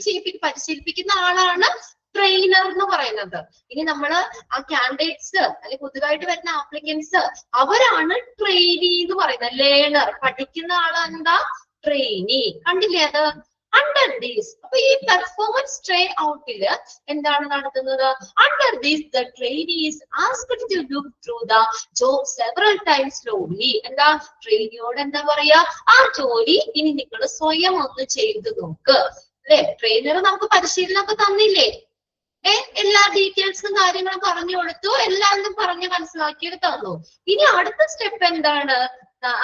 പരിശീലിപ്പിക്കുന്ന ആളാണ് ട്രെയിനർ എന്ന് പറയുന്നത്. ഇനി നമ്മള് ആ കാൻഡിഡേറ്റ്സ് അല്ലെങ്കിൽ പുതുതായിട്ട് വരുന്ന ആപ്ലിക്കൻസ്, അവരാണ് ട്രെയിനി എന്ന് പറയുന്നത്. ലേണർ, പഠിക്കുന്ന ആളെന്താ? ട്രെയിനി. കണ്ടില്ലേ അത്? അണ്ടർ ദീസ്, അപ്പൊ ഈ പെർഫോമൻസ് ട്രൈ ഔട്ടില് എന്താണ് നടത്തുന്നത്? Under these the trainee is asked to look through the job several times slowly. എന്താ ട്രെയിനിയോട് എന്താ പറയാ? ആ ജോലി ഇനി നിങ്ങൾ സ്വയം ഒന്ന് ചെയ്തു നോക്ക്. അല്ലെ, ട്രെയിനർ നമുക്ക് പരിശീലനമൊക്കെ തന്നില്ലേ? എല്ലാ ഡീറ്റെയിൽസും കാര്യങ്ങളും പറഞ്ഞു കൊടുത്തു, എല്ലാവരും പറഞ്ഞ് മനസ്സിലാക്കിയത് തന്നു. ഇനി അടുത്ത സ്റ്റെപ്പ് എന്താണ്?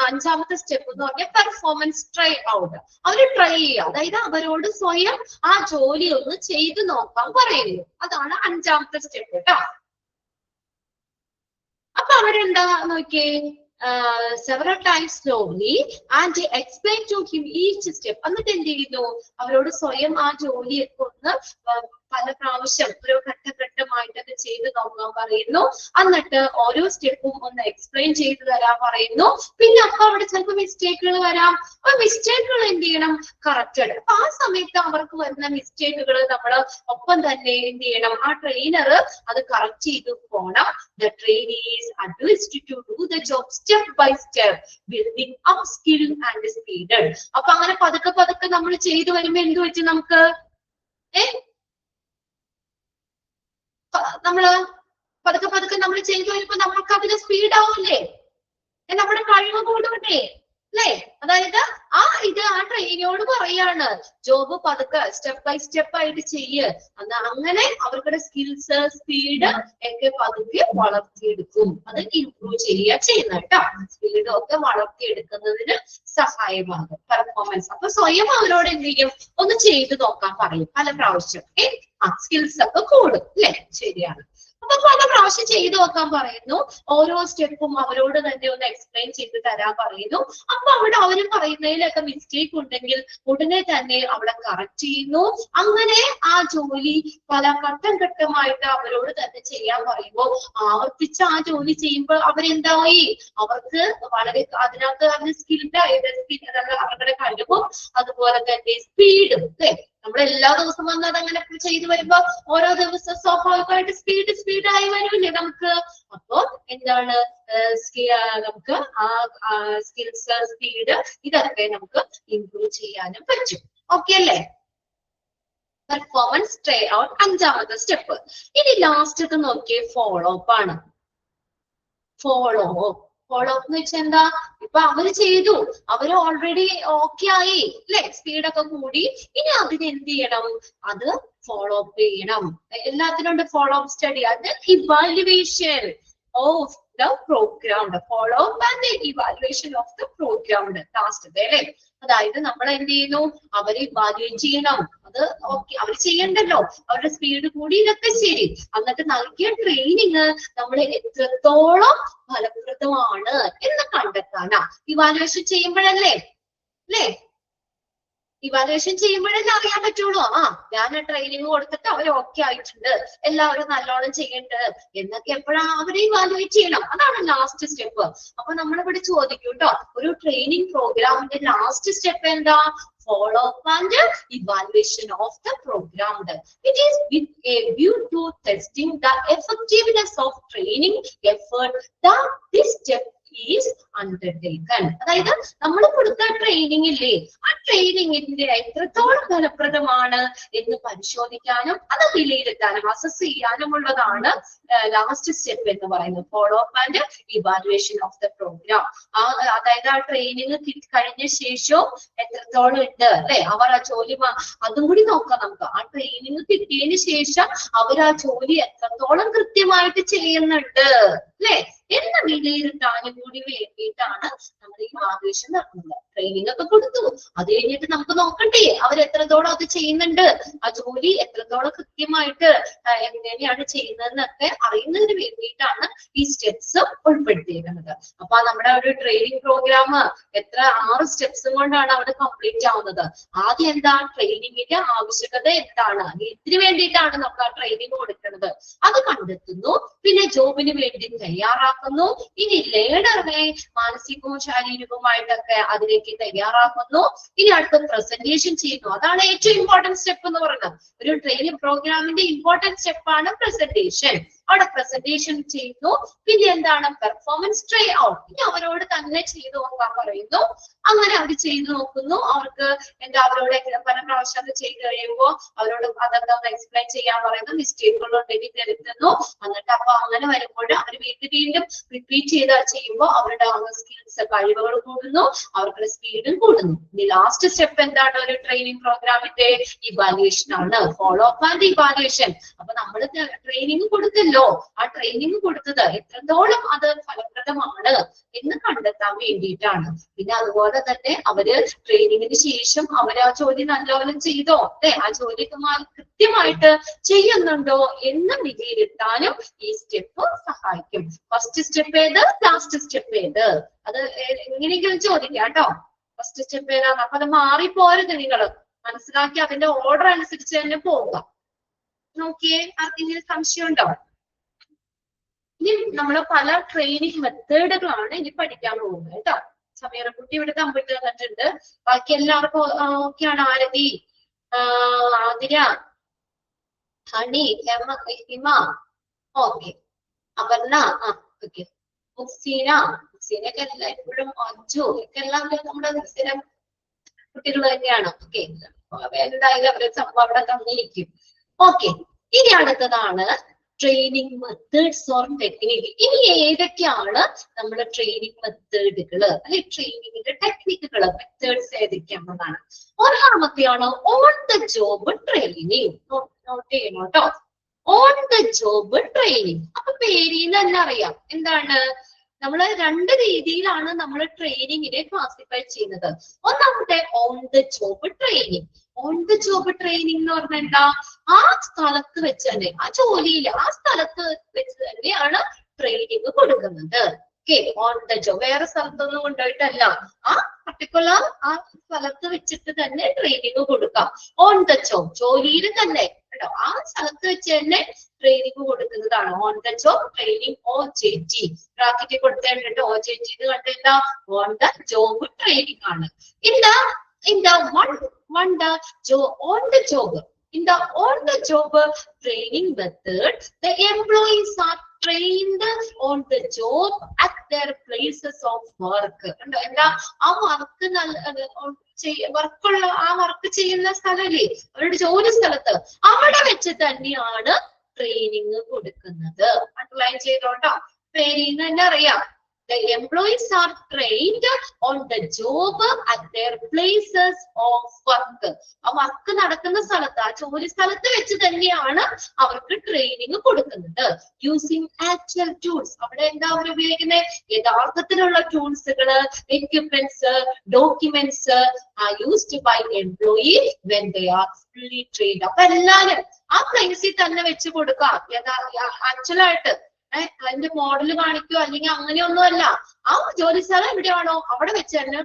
5ാമത്തെ സ്റ്റെപ്പ് എന്ന് പറഞ്ഞാൽ പെർഫോമൻസ് ട്രൈ ഔട്ട്. അവര് ട്രൈ ചെയ്യുക, അതായത് അവരോട് സ്വയം ആ ജോലി ഒന്ന് ചെയ്തു നോക്കാൻ പറയുന്നു. അതാണ് 5ാമത്തെ സ്റ്റെപ്പ് കേട്ടോ. അപ്പൊ അവരെന്താ നോക്കിയേ, several times slowly and explain to him each step. എന്നിട്ട് എന്ത് ചെയ്യുന്നു? അവരോട് സ്വയം ആ ജോലിയൊക്കെ ഒന്ന് പല പ്രാവശ്യം ഓരോ ഘട്ടഘട്ടമായിട്ടൊക്കെ ചെയ്ത് നോക്കാൻ പറയുന്നു. എന്നിട്ട് ഓരോ സ്റ്റെപ്പും ഒന്ന് എക്സ്പ്ലെയിൻ ചെയ്ത് തരാൻ പറയുന്നു. പിന്നെ അപ്പൊ അവിടെ ചിലപ്പോൾ മിസ്റ്റേക്കുകൾ വരാം. അപ്പൊ മിസ്റ്റേക്കുകൾ എന്ത് ചെയ്യണം? കറക്റ്റ് ആണ്. അപ്പൊ ആ സമയത്ത് അവർക്ക് വരുന്ന മിസ്റ്റേക്കുകൾ നമ്മൾ ഒപ്പം തന്നെ എന്ത് ചെയ്യണം? ആ ട്രെയിനർ അത് കറക്റ്റ് ചെയ്ത് പോകണം. The trainee is advised to do the job step by step, building up skill and speed. അപ്പൊ അങ്ങനെ പതുക്കെ പതുക്കെ നമ്മൾ ചെയ്തു വരുമ്പോ എന്ത് വെച്ച് നമുക്ക് പതുക്കെ പതുക്കെ നമ്മൾ ചെയ്തു വരുമ്പോ നമുക്ക് അതിന് സ്പീഡ് ആവില്ലേ? നമ്മുടെ കഴിവ് കൂടുമല്ലേ? അല്ലേ? അതായത് ആ ട്രെയിനിയോട് പറയാണ്, ജോബ് പതുക്കെ സ്റ്റെപ്പ് ബൈ സ്റ്റെപ്പ് ആയിട്ട് ചെയ്യ്. അങ്ങനെ അവരുടെ സ്കിൽസ്, സ്പീഡ് ഒക്കെ പതുക്കെ വളർത്തിയെടുക്കും. അത് ഇംപ്രൂവ് ചെയ്യുന്ന കേട്ടോ. സ്പീഡ് ഒക്കെ വളർത്തിയെടുക്കുന്നതിന് സഹായമാകും പെർഫോമൻസ്. അപ്പൊ സ്വയം അവരോട് എന്ത് ചെയ്യും? ഒന്ന് ചെയ്തു നോക്കാൻ പറയും പല പ്രാവശ്യം. സ്കിൽസ് ഒക്കെ കൂടും അല്ലെ? ശരിയാണ്. അപ്പൊ പല പ്രാവശ്യം ചെയ്തു നോക്കാൻ പറയുന്നു. ഓരോ സ്റ്റെപ്പും അവരോട് തന്നെ ഒന്ന് എക്സ്പ്ലെയിൻ ചെയ്ത് തരാൻ പറയുന്നു. അപ്പൊ അവിടെ അവര് പറയുന്നതിലൊക്കെ മിസ്റ്റേക്ക് ഉണ്ടെങ്കിൽ ഉടനെ തന്നെ അവിടെ കറക്റ്റ് ചെയ്യുന്നു. അങ്ങനെ ആ ജോലി പല ഘട്ടം ഘട്ടമായിട്ട് അവരോട് തന്നെ ചെയ്യാൻ പറയുമ്പോൾ ആവർത്തിച്ച് ആ ജോലി ചെയ്യുമ്പോൾ അവരെന്തായി? അവർക്ക് വളരെ അതിനകത്ത് അവര് അവരുടെ കഴിവും അതുപോലെ തന്നെ സ്പീഡും നമ്മൾ എല്ലാ ദിവസവും വന്ന് അതങ്ങനെ ചെയ്തു വരുമ്പോ ഓരോ ദിവസം സ്വാഭാവികമായിട്ട് സ്പീഡായി വരില്ലേ നമുക്ക്? അപ്പൊ എന്താണ് നമുക്ക് ആ സ്കിൽസ്, സ്പീഡ് ഇതൊക്കെ നമുക്ക് ഇംപ്രൂവ് ചെയ്യാനും പറ്റും. ഓക്കെ അല്ലേ? പെർഫോമൻസ് ട്രൈ ഔട്ട് 5ാമത്തെ സ്റ്റെപ്പ്. ഇനി ലാസ്റ്റ് നോക്കിയേ ഫോളോ അപ്പ് ആണ്. ഫോളോ അപ്പ് എന്ന് വെച്ചാൽ എന്താ? ഇപ്പൊ അവര് ചെയ്തു, അവര് ഓൾറെഡി ഓക്കെ ആയി അല്ലെ? സ്പീഡൊക്കെ കൂടി. ഇനി അതിന് എന്ത് ചെയ്യണം? അത് ഫോളോ അപ്പ് ചെയ്യണം. എല്ലാത്തിനും ഫോളോ അപ്പ് സ്റ്റഡി. അത് evaluation of the programme. Follow up and evaluation of the programme last അല്ലേ? അതായത് നമ്മൾ എന്ത് ചെയ്യുന്നു? അവരെ ഇവാലുവേറ്റ് ചെയ്യണം. അത് ഓക്കെ, അവർ ചെയ്യണ്ടല്ലോ, അവരുടെ സ്പീഡ് കൂടി, ഇതൊക്കെ ശരി. എന്നിട്ട് നൽകിയ ട്രെയിനിങ് നമ്മൾ എത്രത്തോളം ഫലപ്രദമാണ് എന്ന് കണ്ടെത്താനാ ഇവാലുവേഷൻ ചെയ്യുമ്പോഴല്ലേ? അല്ലേ? ഇവാലുവേഷൻ ചെയ്യുമ്പോഴല്ലേ അറിയാൻ പറ്റുള്ളൂ. ഞാൻ ട്രെയിനിങ് കൊടുത്തിട്ട് അവർ ഓക്കെ ആയിട്ടുണ്ട്, എല്ലാവരും നല്ലോണം ചെയ്യണ്ട് എന്നൊക്കെ എപ്പോഴാണ് അവരെ ഇവാലുവേറ്റ് ചെയ്യണം. അതാണ് ലാസ്റ്റ് സ്റ്റെപ്പ്. അപ്പൊ നമ്മളിവിടെ ചോദിക്കും കേട്ടോ, ഒരു ട്രെയിനിങ് പ്രോഗ്രാമിന്റെ ലാസ്റ്റ് സ്റ്റെപ്പ് എന്താ? follow up and evaluation of the program. It is with a view to testing the effectiveness of training effort that this step is undertaken. അതായത് നമ്മൾ കൊടുത്ത ട്രെയിനിങ് ഇല്ലേ, ആ ട്രെയിനിങ്ങിന്റെ എത്രത്തോളം ഫലപ്രദമാണ് എന്ന് പരിശോധിക്കാനും അത് വിലയിരുത്താനും അസസ് ചെയ്യാനുമുള്ളതാണ് ലാസ്റ്റ് സ്റ്റെപ്പ് എന്ന് പറയുന്നത്, follow up and evaluation of the programme. അതായത് ആ ട്രെയിനിങ് കഴിഞ്ഞ ശേഷവും എത്രത്തോളം ഉണ്ട് അല്ലെ, അവർ ആ ജോലി അതും കൂടി നോക്കാം നമുക്ക്. ആ ട്രെയിനിങ് കിട്ടിയതിന് ശേഷം അവർ ആ ജോലി എത്രത്തോളം കൃത്യമായിട്ട് ചെയ്യുന്നുണ്ട് അല്ലെ എന്ന് വിലയിരുത്താനും കൂടി വേണ്ടിയിട്ടാണ് നമ്മൾ ഈ ഇവാലുവേഷൻ നടത്തുന്നത്. ട്രെയിനിങ് ഒക്കെ കൊടുത്തു, അത് കഴിഞ്ഞിട്ട് നമുക്ക് നോക്കണ്ടേ അവർ എത്രത്തോളം അത് ചെയ്യുന്നുണ്ട്, ആ ജോലി എത്രത്തോളം കൃത്യമായിട്ട് എങ്ങനെയാണ് ചെയ്യുന്നതെന്നൊക്കെ അറിയുന്നതിന് വേണ്ടിയിട്ടാണ് ഈ സ്റ്റെപ്സ് ഉൾപ്പെടുത്തിയിരിക്കുന്നത്. അപ്പൊ നമ്മുടെ ഒരു ട്രെയിനിങ് പ്രോഗ്രാം എത്ര 6 സ്റ്റെപ്സും കൊണ്ടാണ് അവിടെ കംപ്ലീറ്റ് ആവുന്നത്. ആദ്യം എന്താ, ട്രെയിനിങ്ങിന്റെ ആവശ്യകത എന്താണ്, ഇതിനു വേണ്ടിയിട്ടാണ് നമുക്ക് ആ ട്രെയിനിങ് കൊടുക്കുന്നത്, അത് കണ്ടെത്തുന്നു. പിന്നെ ജോബിന് വേണ്ടി തയ്യാറാക്കുന്നു. ഇനി ലേണറിനെ മാനസികവും ശാരീരികവുമായിട്ടൊക്കെ അതിലേക്ക് തയ്യാറാക്കുന്നു. ഇനി അടുത്ത പ്രസന്റേഷൻ ചെയ്യുന്നു. അതാണ് ഏറ്റവും ഇമ്പോർട്ടന്റ് സ്റ്റെപ്പ് എന്ന് പറയുന്നത്. ഒരു ട്രെയിനിങ് പ്രോഗ്രാമിന്റെ ഇമ്പോർട്ടന്റ് സ്റ്റെപ്പാണ് പ്രസന്റേഷൻ. അവിടെ പ്രസന്റേഷൻ ചെയ്യുന്നു. പിന്നെ എന്താണ്, പെർഫോമൻസ് ട്രൈ ഔട്ട്. ഇനി അവരോട് തന്നെ ചെയ്തു നോക്കാൻ പറയുന്നു. അങ്ങനെ അവർ ചെയ്തു നോക്കുന്നു. അവർക്ക് എന്താ, അവരോട് പല പ്രാവശ്യം അത് ചെയ്ത് കഴിയുമ്പോൾ അവരോട് അതൊക്കെ എക്സ്പ്ലെയിൻ ചെയ്യാൻ പറയുന്നു. മിസ്റ്റേക്കുകൾ ഉണ്ടെങ്കിൽ തിരുത്തുന്നു. എന്നിട്ട് അപ്പൊ അങ്ങനെ വരുമ്പോൾ അവർ വീണ്ടും റിപ്പീറ്റ് ചെയ്യുമ്പോൾ അവരുടെ സ്കിൽസ്, കഴിവുകൾ കൂടുന്നു, അവർക്ക് സ്പീഡും കൂടുന്നു. ഇനി ലാസ്റ്റ് സ്റ്റെപ്പ് എന്താണ് ഒരു ട്രെയിനിങ് പ്രോഗ്രാമിന്റെ, ഇവാലുവേഷൻ ആണ്. Follow up and evaluation. അപ്പൊ നമ്മൾ ട്രെയിനിങ് കൊടുത്തല്ലോ, ആ ട്രെയിനിങ് കൊടുത്തത് എത്രത്തോളം അത് ഫലപ്രദമാണ് എന്ന് കണ്ടെത്താൻ വേണ്ടിയിട്ടാണ്. പിന്നെ അതുപോലെ തന്നെ അവര് ട്രെയിനിങ്ങിന് ശേഷം അവർ ആ ജോലി നല്ലപോലെ ചെയ്തോ അല്ലെ, ആ ജോലി കൃത്യമായിട്ട് ചെയ്യുന്നുണ്ടോ എന്ന് വിലയിരുത്താനും ഈ സ്റ്റെപ്പ് സഹായിക്കും. ഫസ്റ്റ് സ്റ്റെപ്പ് ഏത്, ലാസ്റ്റ് സ്റ്റെപ്പ് ഏത്, അത് എങ്ങനെയെങ്കിലും ചോദിക്കാം കേട്ടോ. ഫസ്റ്റ് സ്റ്റെപ്പ് ഏതാണ്, അപ്പൊ അത് മാറിപ്പോരുത്, നിങ്ങൾ മനസ്സിലാക്കി അതിന്റെ ഓർഡർ അനുസരിച്ച് തന്നെ പോവുക. നോക്കിയേ, ആർക്കെങ്കിലും സംശയം ഉണ്ടോ? ഇനി നമ്മൾ പല ട്രെയിനിങ് മെത്തേഡുകളാണ് ഇനി പഠിക്കാൻ പോകുന്നത് കേട്ടോ. സമീറക്കുട്ടി ഇവിടെ കമ്പ്യൂട്ടർ തന്നിട്ടുണ്ട്. ബാക്കി എല്ലാവർക്കും ഓക്കെയാണ്? ആരതി, ആതിര, ഹണി, ഹിമ, ഓക്കെ, അപർണ, ഓക്കെ, മുക്സീനൊക്കെ എല്ലായ്പ്പോഴും, അഞ്ജു ഒക്കെ എല്ലാവരും നമ്മുടെ സ്ഥിരം കുട്ടികൾ തന്നെയാണ്. ഓക്കെ, എന്തായാലും അവരെ സംഭവം അവിടെ തന്നിരിക്കും. ഓക്കെ, ഇനി അടുത്തതാണ് ട്രെയിനിങ് മെത്തേഡ്സ് ഓർ ടെക്നിക്ക്. ഇനി ഏതൊക്കെയാണ് നമ്മുടെ ട്രെയിനിങ് മെത്തേഡുകൾ അല്ലെ, ട്രെയിനിങ്ങിന്റെ ടെക്നിക്കുകൾ, മെത്തേഡ്സ് ഏതൊക്കെയാണെന്നാണ്. ഒന്നാമത്തെയാണ് on the job training. Note ചെയ്യണം കേട്ടോ, ഓൺ ദ ജോബ് ട്രെയിനിങ്. അപ്പൊ പേരിൽ തന്നെ അറിയാം എന്താണ്, നമ്മൾ 2 രീതിയിലാണ് നമ്മൾ ട്രെയിനിങ്ങിനെ ക്ലാസിഫൈ ചെയ്യുന്നത്. ഒന്നാമത്തെ on the job training. On the job training എന്ന് പറഞ്ഞാൽ എന്താ, ആ സ്ഥലത്ത് വെച്ച് തന്നെ, ആ ജോലിയിൽ ആ സ്ഥലത്ത് വെച്ച് തന്നെയാണ് ട്രെയിനിങ് കൊടുക്കുന്നത്. ഓക്കെ, ഓൺ ദ ജോബ്, വേറെ സ്ഥലത്തൊന്നും കൊണ്ടുപോയിട്ടല്ല, ആ പർട്ടിക്കുലർ ആ സ്ഥലത്ത് വെച്ചിട്ട് തന്നെ ട്രെയിനിങ് കൊടുക്കാം. ഓൺ ദ ജോബ്, ജോലിയിൽ തന്നെ കേട്ടോ, ആ സ്ഥലത്ത് വെച്ച് തന്നെ ട്രെയിനിങ് കൊടുക്കുന്നതാണ് on the job training. OJT ബ്രാക്കറ്റിൽ കൊടുത്തിട്ടുണ്ട്. OJT എന്ന് കണ്ടിട്ട് ഓൺ ദ ജോബ് ട്രെയിനിങ് ആണ്. In the on the job training method, the employees are trained on the job at their places of work. എന്താ, ആ വർക്ക് വർക്കുള്ള ആ work ചെയ്യുന്ന സ്ഥലല്ലേ, അവരുടെ ജോലി സ്ഥലത്ത്, അവിടെ വെച്ച് തന്നെയാണ് ട്രെയിനിങ് കൊടുക്കുന്നത്. അണ്ടർലൈൻ ചെയ്തോട്ടോ, ട്രെയിനിങ് തന്നെ അറിയാം. The employees are trained on the job at their places of work. ആ വർക്ക് നടക്കുന്ന സ്ഥലത്ത്, ആ ജോലി സ്ഥലത്ത് വെച്ച് തന്നെയാണ് അവർക്ക് ട്രെയിനിങ് കൊടുക്കുന്നത്. Using actual tools. അവിടെ എന്താ അവർ ഉപയോഗിക്കുന്നത്, യഥാർത്ഥത്തിലുള്ള ടൂൾസുകള്, equipments, documents are used by employees when they are fully trained. അപ്പൊ എല്ലാരും ആ പ്ലേസിൽ തന്നെ വെച്ച് കൊടുക്കാം. ആക്ച്വൽ ആയിട്ട് അതിന്റെ മോഡൽ കാണിക്കുക അല്ലെങ്കിൽ അങ്ങനെയൊന്നും അല്ല, ആ ജോലി സ്ഥലം എവിടെയാണോ അവിടെ വെച്ച് തന്നെ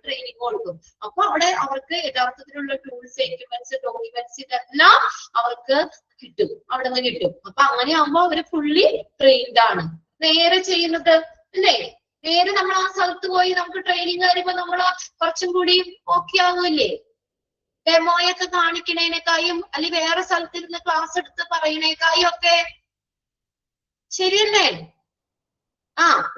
ട്രെയിനിങ് കൊടുക്കും. അപ്പൊ അവിടെ അവർക്ക് യഥാർത്ഥത്തിലുള്ള ടൂൾസ്, എക്യുപ്മെന്റ്സ്, ഡോക്യുമെന്റ്സ് ഇതെല്ലാം അവർക്ക് കിട്ടും, അവിടെ നിന്ന് കിട്ടും. അപ്പൊ അങ്ങനെ ആകുമ്പോ അവര് ഫുള്ളി ട്രെയിൻഡ് ആണ്. നേരെ ചെയ്യുന്നത് അല്ലേ, നേരെ നമ്മൾ ആ സ്ഥലത്ത് പോയി നമുക്ക് ട്രെയിനിങ് കഴിയുമ്പോ നമ്മൾ കുറച്ചും കൂടി ഓക്കെ ആവുമല്ലേ. ഡെമോയൊക്കെ കാണിക്കണേനേക്കായും അല്ലെങ്കിൽ വേറെ സ്ഥലത്തിരുന്ന് ക്ലാസ് എടുത്ത് പറയണേക്കായും ഒക്കെ. ശരിയല്ലേ?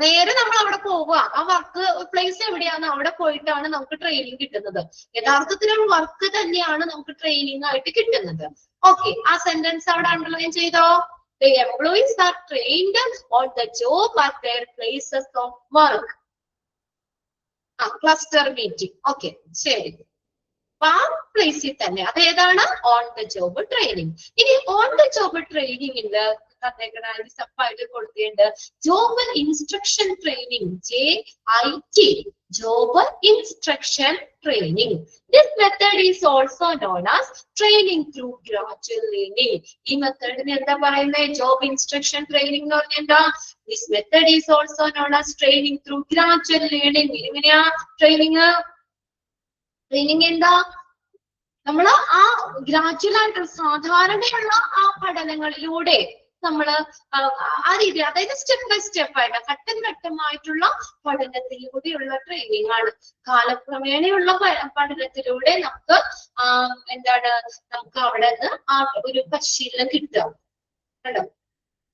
നേരെ നമ്മൾ അവിടെ പോവുക. ആ വർക്ക് പ്ലേസ് എവിടെയാണ് അവിടെ പോയിട്ടാണ് നമുക്ക് ട്രെയിനിങ് കിട്ടുന്നത്. യഥാർത്ഥത്തിലുള്ള വർക്ക് തന്നെയാണ് നമുക്ക് ട്രെയിനിങ് ആയിട്ട് കിട്ടുന്നത്. ഓക്കെ, ആ സെന്റൻസ് അവിടെ അണ്ടർലൈൻ ചെയ്തോ. The employees are trained on the job at their places of work. Cluster meeting. Okay, ശരി. ആ പ്ലേസിൽ തന്നെ അതേതാണ് ഓൺ ദ ജോബ് ട്രെയിനിങ്. ഇനി ഓൺ ദ ജോബ് ട്രെയിനിങ്ങില് സപ്പായിട്ട് കൊടുത്തിട്ടുണ്ട് job instruction training, JIT, job instruction training. This method is also known as training through gradual learning. ഈ മെത്തേഡിന് എന്താ പറയുന്നത്? ജോബ് ഇൻസ്ട്രക്ഷൻ ട്രെയിനിങ് എന്ന് പറഞ്ഞാൽ എന്താ? This method is also known as training through gradual learning. എങ്ങനെയാ training? Training എന്താ? നമ്മള് ആ ഗ്രാജുവൽ ആയിട്ട് സാധാരണയുള്ള ആ പഠനങ്ങളിലൂടെ നമ്മള് ആ രീതി, അതായത് സ്റ്റെപ്പ് ബൈ സ്റ്റെപ്പ് ആയിട്ട് ഘട്ടം ഘട്ടമായിട്ടുള്ള പഠനത്തിലൂടെയുള്ള ട്രെയിനിങ് ആണ്. കാലക്രമേണയുള്ള പഠനത്തിലൂടെ നമുക്ക് നമുക്ക് അവിടെ നിന്ന് ആ ഒരു പരിശീലനം കിട്ടുക. കേട്ടോ,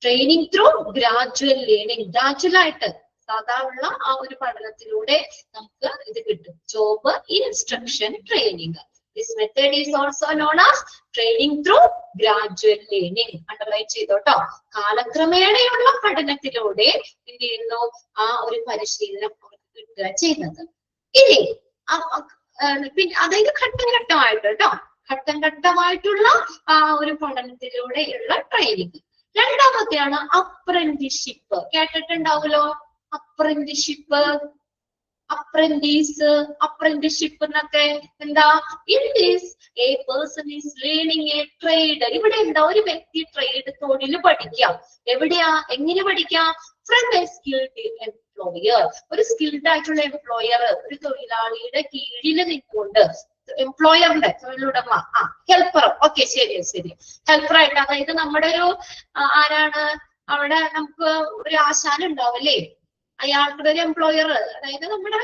training through gradual learning. Gradual ആയിട്ട് സാധാരണ ആ ഒരു പഠനത്തിലൂടെ നമുക്ക് ഇത് കിട്ടും. Job instruction training. This method is also known as training through gradual learning. Underline ചെയ്തോട്ടോ. കാലക്രമേണയുള്ള പഠനത്തിലൂടെ എന്ത് ചെയ്യുന്നു? ആ ഒരു പരിശീലനം കിട്ടുക ചെയ്യുന്നത്. ഇനി പിന്നെ അതായത് ഘട്ടം ഘട്ടമായിട്ട് കേട്ടോ, ഘട്ടം ഘട്ടമായിട്ടുള്ള ആ ഒരു പഠനത്തിലൂടെയുള്ള ട്രെയിനിങ്. രണ്ടാമത്തെയാണ് അപ്രന്റീസ്ഷിപ്പ്. കേട്ടിട്ടുണ്ടാവുമല്ലോ അപ്രന്റീസ്ഷിപ്പ്, അപ്രന്റീസ്, അപ്രന്റീസ്ഷിപ്പ് എന്നൊക്കെ. എന്താ? In this a person is learning a trade. ഇവിടെ എന്താ? ഒരു വ്യക്തി ട്രേഡ്, തൊഴിൽ പഠിക്കാം. എവിടെയാ? എങ്ങനെ പഠിക്കാം? From A skilled employer. ഒരു സ്കിൽഡ് ആയിട്ടുള്ള എംപ്ലോയർ ഒരു തൊഴിലാളിയുടെ കീഴിൽ നിൽക്കൊണ്ട്, എംപ്ലോയറിന്റെ തൊഴിലുടമ, ഹെൽപ്പർ. ഓക്കെ, ശരി ശരി. ഹെൽപ്പറായിട്ട്, അതായത് നമ്മുടെ ഒരു ആരാണ് അവിടെ നമുക്ക് ഒരു ആശാൻ ഉണ്ടാവും അല്ലേ? അയാൾക്കുടെ ഒരു എംപ്ലോയർ, അതായത് നമ്മുടെ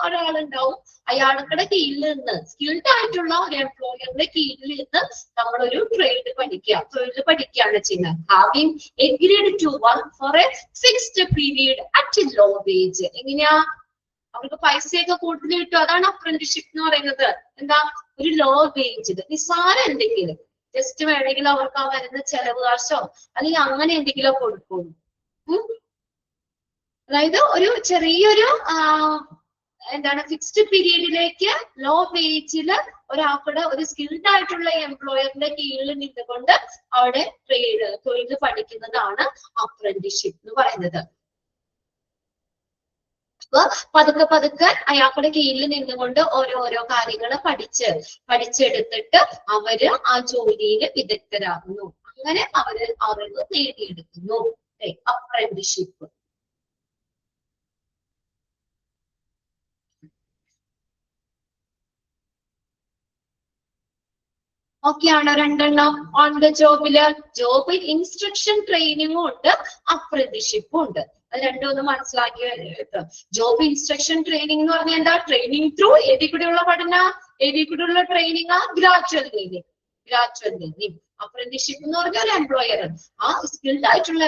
ഒരാളുണ്ടാവും. അയാൾക്കുടെ കീഴിൽ നിന്ന്, സ്കിൽഡ് ആയിട്ടുള്ള ഒരു എംപ്ലോയറുടെ കീഴിൽ നിന്ന് നമ്മളൊരു ട്രേഡ് പഠിക്കുക, തൊഴിൽ പഠിക്കുകയാണ് ചെയ്യുന്നത്. Having agreed to work for a fixed period at low wage. എങ്ങനെയാ? അവർക്ക് പൈസയൊക്കെ കൂടുതൽ കിട്ടും. അതാണ് അപ്രന്റീസ്ഷിപ്പ് എന്ന് പറയുന്നത്. എന്താ? ഒരു ലോ വേജ്, നിസ്സാരം എന്തെങ്കിലും, ജസ്റ്റ് വേണമെങ്കിൽ അവർക്ക് ആ വരുന്ന ചെലവ് കാശോ അല്ലെങ്കിൽ അങ്ങനെ എന്തെങ്കിലും കൊടുക്കുള്ളൂ. അതായത് ഒരു ചെറിയൊരു ഫിക്സ്ഡ് പീരീഡിലേക്ക് ലോ വേജില് ഒരാൾക്കുടെ ഒരു സ്കിൽഡ് ആയിട്ടുള്ള എംപ്ലോയറിന്റെ കീഴിൽ നിന്നുകൊണ്ട് അവിടെ തൊഴിൽ പഠിക്കുന്നതാണ് അപ്രന്റീസ്ഷിപ്പ് എന്ന് പറയുന്നത്. അപ്പൊ പതുക്കെ പതുക്കെ അയാൾക്കുടെ കീഴിൽ നിന്നുകൊണ്ട് ഓരോരോ കാര്യങ്ങൾ പഠിച്ചെടുത്തിട്ട് അവര് ആ ജോലിയിൽ വിദഗ്ധരാകുന്നു. അങ്ങനെ അവര് അറിവ് നേടിയെടുക്കുന്നു. അപ്രന്റീസ്ഷിപ്പ്. ഓക്കെയാണോ? രണ്ടെണ്ണം ഓൺ ദ ജോബില്. ജോബ് ഇൻസ്ട്രക്ഷൻ ട്രെയിനിങ്ങും ഉണ്ട്, അപ്രന്റീസ്ഷിപ്പും ഉണ്ട്. അത് രണ്ടും ഒന്ന് മനസ്സിലാക്കി. ജോബ് ഇൻസ്ട്രക്ഷൻ ട്രെയിനിങ് എന്ന് പറഞ്ഞാൽ എന്താ? ട്രെയിനിങ് ത്രൂ ഏതിൽ കൂടെയുള്ള പഠന, ഏതിൽ കൂടെയുള്ള training? Gradual learning. Gradual learning. Apprenticeship എന്ന് പറഞ്ഞാൽ എംപ്ലോയർ ആ സ്കിൽഡ് ആയിട്ടുള്ള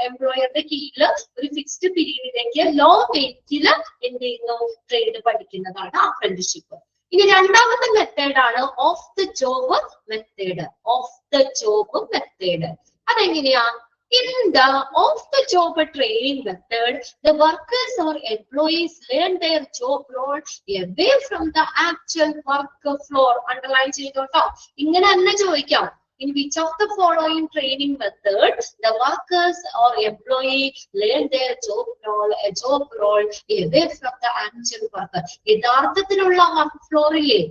എംപ്ലോയറുടെ കീഴിൽ ഒരു ഫിക്സ്ഡ് പീരീഡിലേക്ക് ലോ വേജില് എന്ത് ചെയ്യുന്നു? ട്രേഡ് പഠിക്കുന്നതാണ് അപ്രന്റീസ്ഷിപ്പ്. ഇനി രണ്ടാമത്തെ മെത്തേഡാണ് of the job method. Of the job method അതെങ്ങനെയാ? In the off-the-job training method, the workers or employees learn their job role away from the actual work floor. Underline ചെയ്തോട്ടോ. ഇങ്ങനെ തന്നെ ചോദിക്കാം. In which of the following training methods the workers or employee learn their job role away from the actual work? യഥാർത്ഥത്തിലുള്ള work ഫ്ലോറിലെ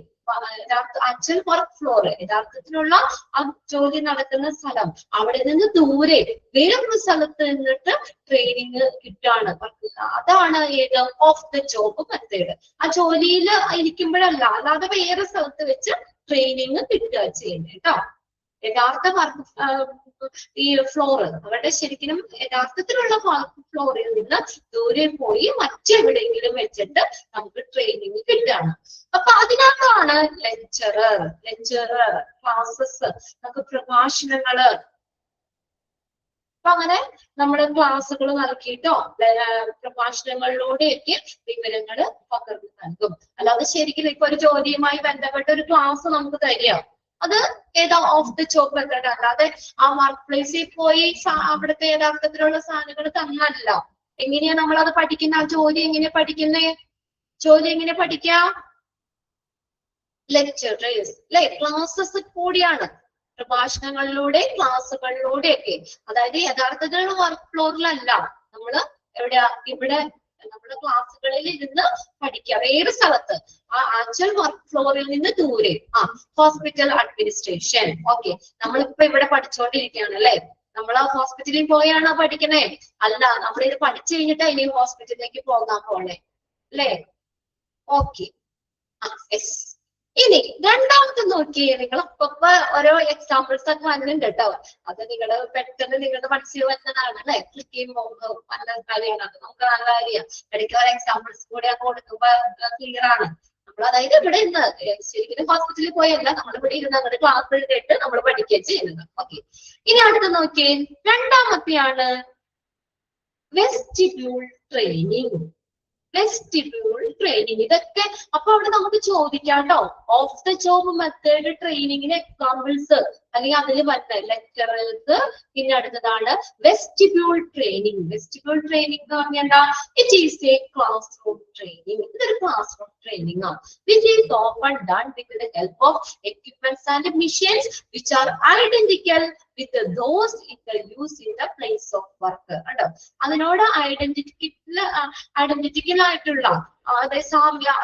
actual work floor, യഥാർത്ഥത്തിലുള്ള ആ ജോലി നടക്കുന്ന സ്ഥലം, അവിടെ നിന്ന് ദൂരെ വേറൊരു സ്ഥലത്ത് നിന്നിട്ട് ട്രെയിനിങ് കിട്ടാണ്. അതാണ് ഏത്? Of the job method. ആ ജോലിയിൽ ഇരിക്കുമ്പോഴല്ല, അല്ലാതെ വേറെ സ്ഥലത്ത് വെച്ച് ട്രെയിനിങ് കിട്ടുക ചെയ്യുന്നത് കേട്ടോ. യഥാർത്ഥ വർക്ക് ഈ ഫ്ലോറ് അവരുടെ ശരിക്കും യഥാർത്ഥത്തിലുള്ള വർക്ക് ഫ്ലോറിൽ നിന്ന് ദൂരെ പോയി മറ്റെവിടെയെങ്കിലും വെച്ചിട്ട് നമുക്ക് ട്രെയിനിങ് കിട്ടുകയാണ്. അപ്പൊ അതിനകത്താണ് ലെക്ചറർ ക്ലാസ്സസ്, നമുക്ക് പ്രഭാഷണങ്ങള്. അപ്പൊ അങ്ങനെ നമ്മുടെ ക്ലാസ്സുകൾ നൽകിയിട്ടോ പ്രഭാഷണങ്ങളിലൂടെയൊക്കെ വിവരങ്ങൾ പകർന്നു നൽകും. അല്ലാതെ ശരിക്കും ഇപ്പൊ ഒരു ജോലിയുമായി ബന്ധപ്പെട്ട ഒരു ക്ലാസ് നമുക്ക് തരിക, അത് ഏതാ ഓഫ് ദ ജോബ് മെത്തേഡ്, അല്ലാതെ ആ വർക്ക് പ്ലേസിൽ പോയി അവിടുത്തെ യഥാർത്ഥത്തിലുള്ള സാധനങ്ങൾ തന്നല്ല. എങ്ങനെയാ നമ്മളത് പഠിക്കുന്ന, ആ ജോലി എങ്ങനെ പഠിക്കുന്നേ, ജോലി എങ്ങനെ പഠിക്കാം? ലെക്ചറേഴ്സ് അല്ലെ, ക്ലാസ്സസ് കൂടിയാണ്. പ്രഭാഷണങ്ങളിലൂടെ ക്ലാസ്സുകളിലൂടെയൊക്കെ, അതായത് യഥാർത്ഥത്തിലുള്ള വർക്ക് ഫ്ലോറിലല്ല, നമ്മള് എവിടെയാ ഇവിടെ നമ്മുടെ ക്ലാസ്സുകളിൽ ഇരുന്ന് പഠിക്കുക, വേറെ സ്ഥലത്ത്, ആ ആക്ച്വൽ വർക്ക് ഫ്ലോറിൽ നിന്ന് ദൂരെ. ഹോസ്പിറ്റൽ അഡ്മിനിസ്ട്രേഷൻ, ഓക്കെ, നമ്മളിപ്പോ ഇവിടെ പഠിച്ചുകൊണ്ടിരിക്കുകയാണ് അല്ലെ, നമ്മൾ ആ ഹോസ്പിറ്റലിൽ പോയാണോ പഠിക്കണേ? അല്ല, നമ്മളിത് പഠിച്ചു കഴിഞ്ഞിട്ട് ഇനി ഹോസ്പിറ്റലിലേക്ക് പോകാൻ പോണേ അല്ലേ? Okay, yes. ഇനി രണ്ടാമത്തെ നോക്കിയേ, നിങ്ങൾ ഇപ്പൊ ഓരോ എക്സാമ്പിൾസ് ഒക്കെ വന്നിട്ടുണ്ട് കേട്ടോ, അത് നിങ്ങൾ പെട്ടെന്ന് നിങ്ങളുടെ മനസ്സിൽ വരുന്നതാണ് അല്ലെ, ക്ലിക്ക് ചെയ്യുമ്പോൾ നല്ല കാര്യമാണ്, അത് നമുക്ക് നല്ല കാര്യമാണ്. ഇടയ്ക്ക് ഓരോ എക്സാമ്പിൾസ് കൂടെ കൊടുക്കുമ്പോ ക്ലിയർ ആണ്. നമ്മൾ അതായത് ഇവിടെ ഇന്ന് ശരിക്കും ഹോസ്പിറ്റലിൽ പോയല്ല, നമ്മൾ ഇവിടെ ഇരുന്ന് നമ്മുടെ ക്ലാസ് എഴുതിയിട്ട് നമ്മൾ പഠിക്കുക ചെയ്യുന്നത്. ഓക്കെ, ഇനി അടുത്ത് നോക്കിയേ, രണ്ടാമത്തെയാണ് വെസ്റ്റിബ്യൂൾ ട്രെയിനിങ്. വെസ്റ്റിബ്യൂൾ ട്രെയിനിങ്, ഇതൊക്കെ അപ്പൊ അവിടെ നമുക്ക് ചോദിക്കാം കേട്ടോ, ഓഫ് ദ ജോബ് മെത്തേഡ് ട്രെയിനിങ്ങിന് എക്സാമ്പിൾസ് അല്ലെങ്കിൽ അതിൽ വന്ന ലെക്ചറേഴ്സ്. പിന്നെ അടുത്തതാണ് വെസ്റ്റിബ്യൂൾ ട്രെയിനിങ്. വെസ്റ്റിബ്യൂൾ ട്രെയിനിങ് എന്ന് പറഞ്ഞാൽ എന്താ? It is A class room training. ഇതൊരു ക്ലാസ് റൂം ട്രെയിനിങ് ആണ്. Which is often done with the help of equipments and machines which are identical with those in the use in the place of work. കേട്ടോ, അതിനോട് identical ആയിട്ടുള്ള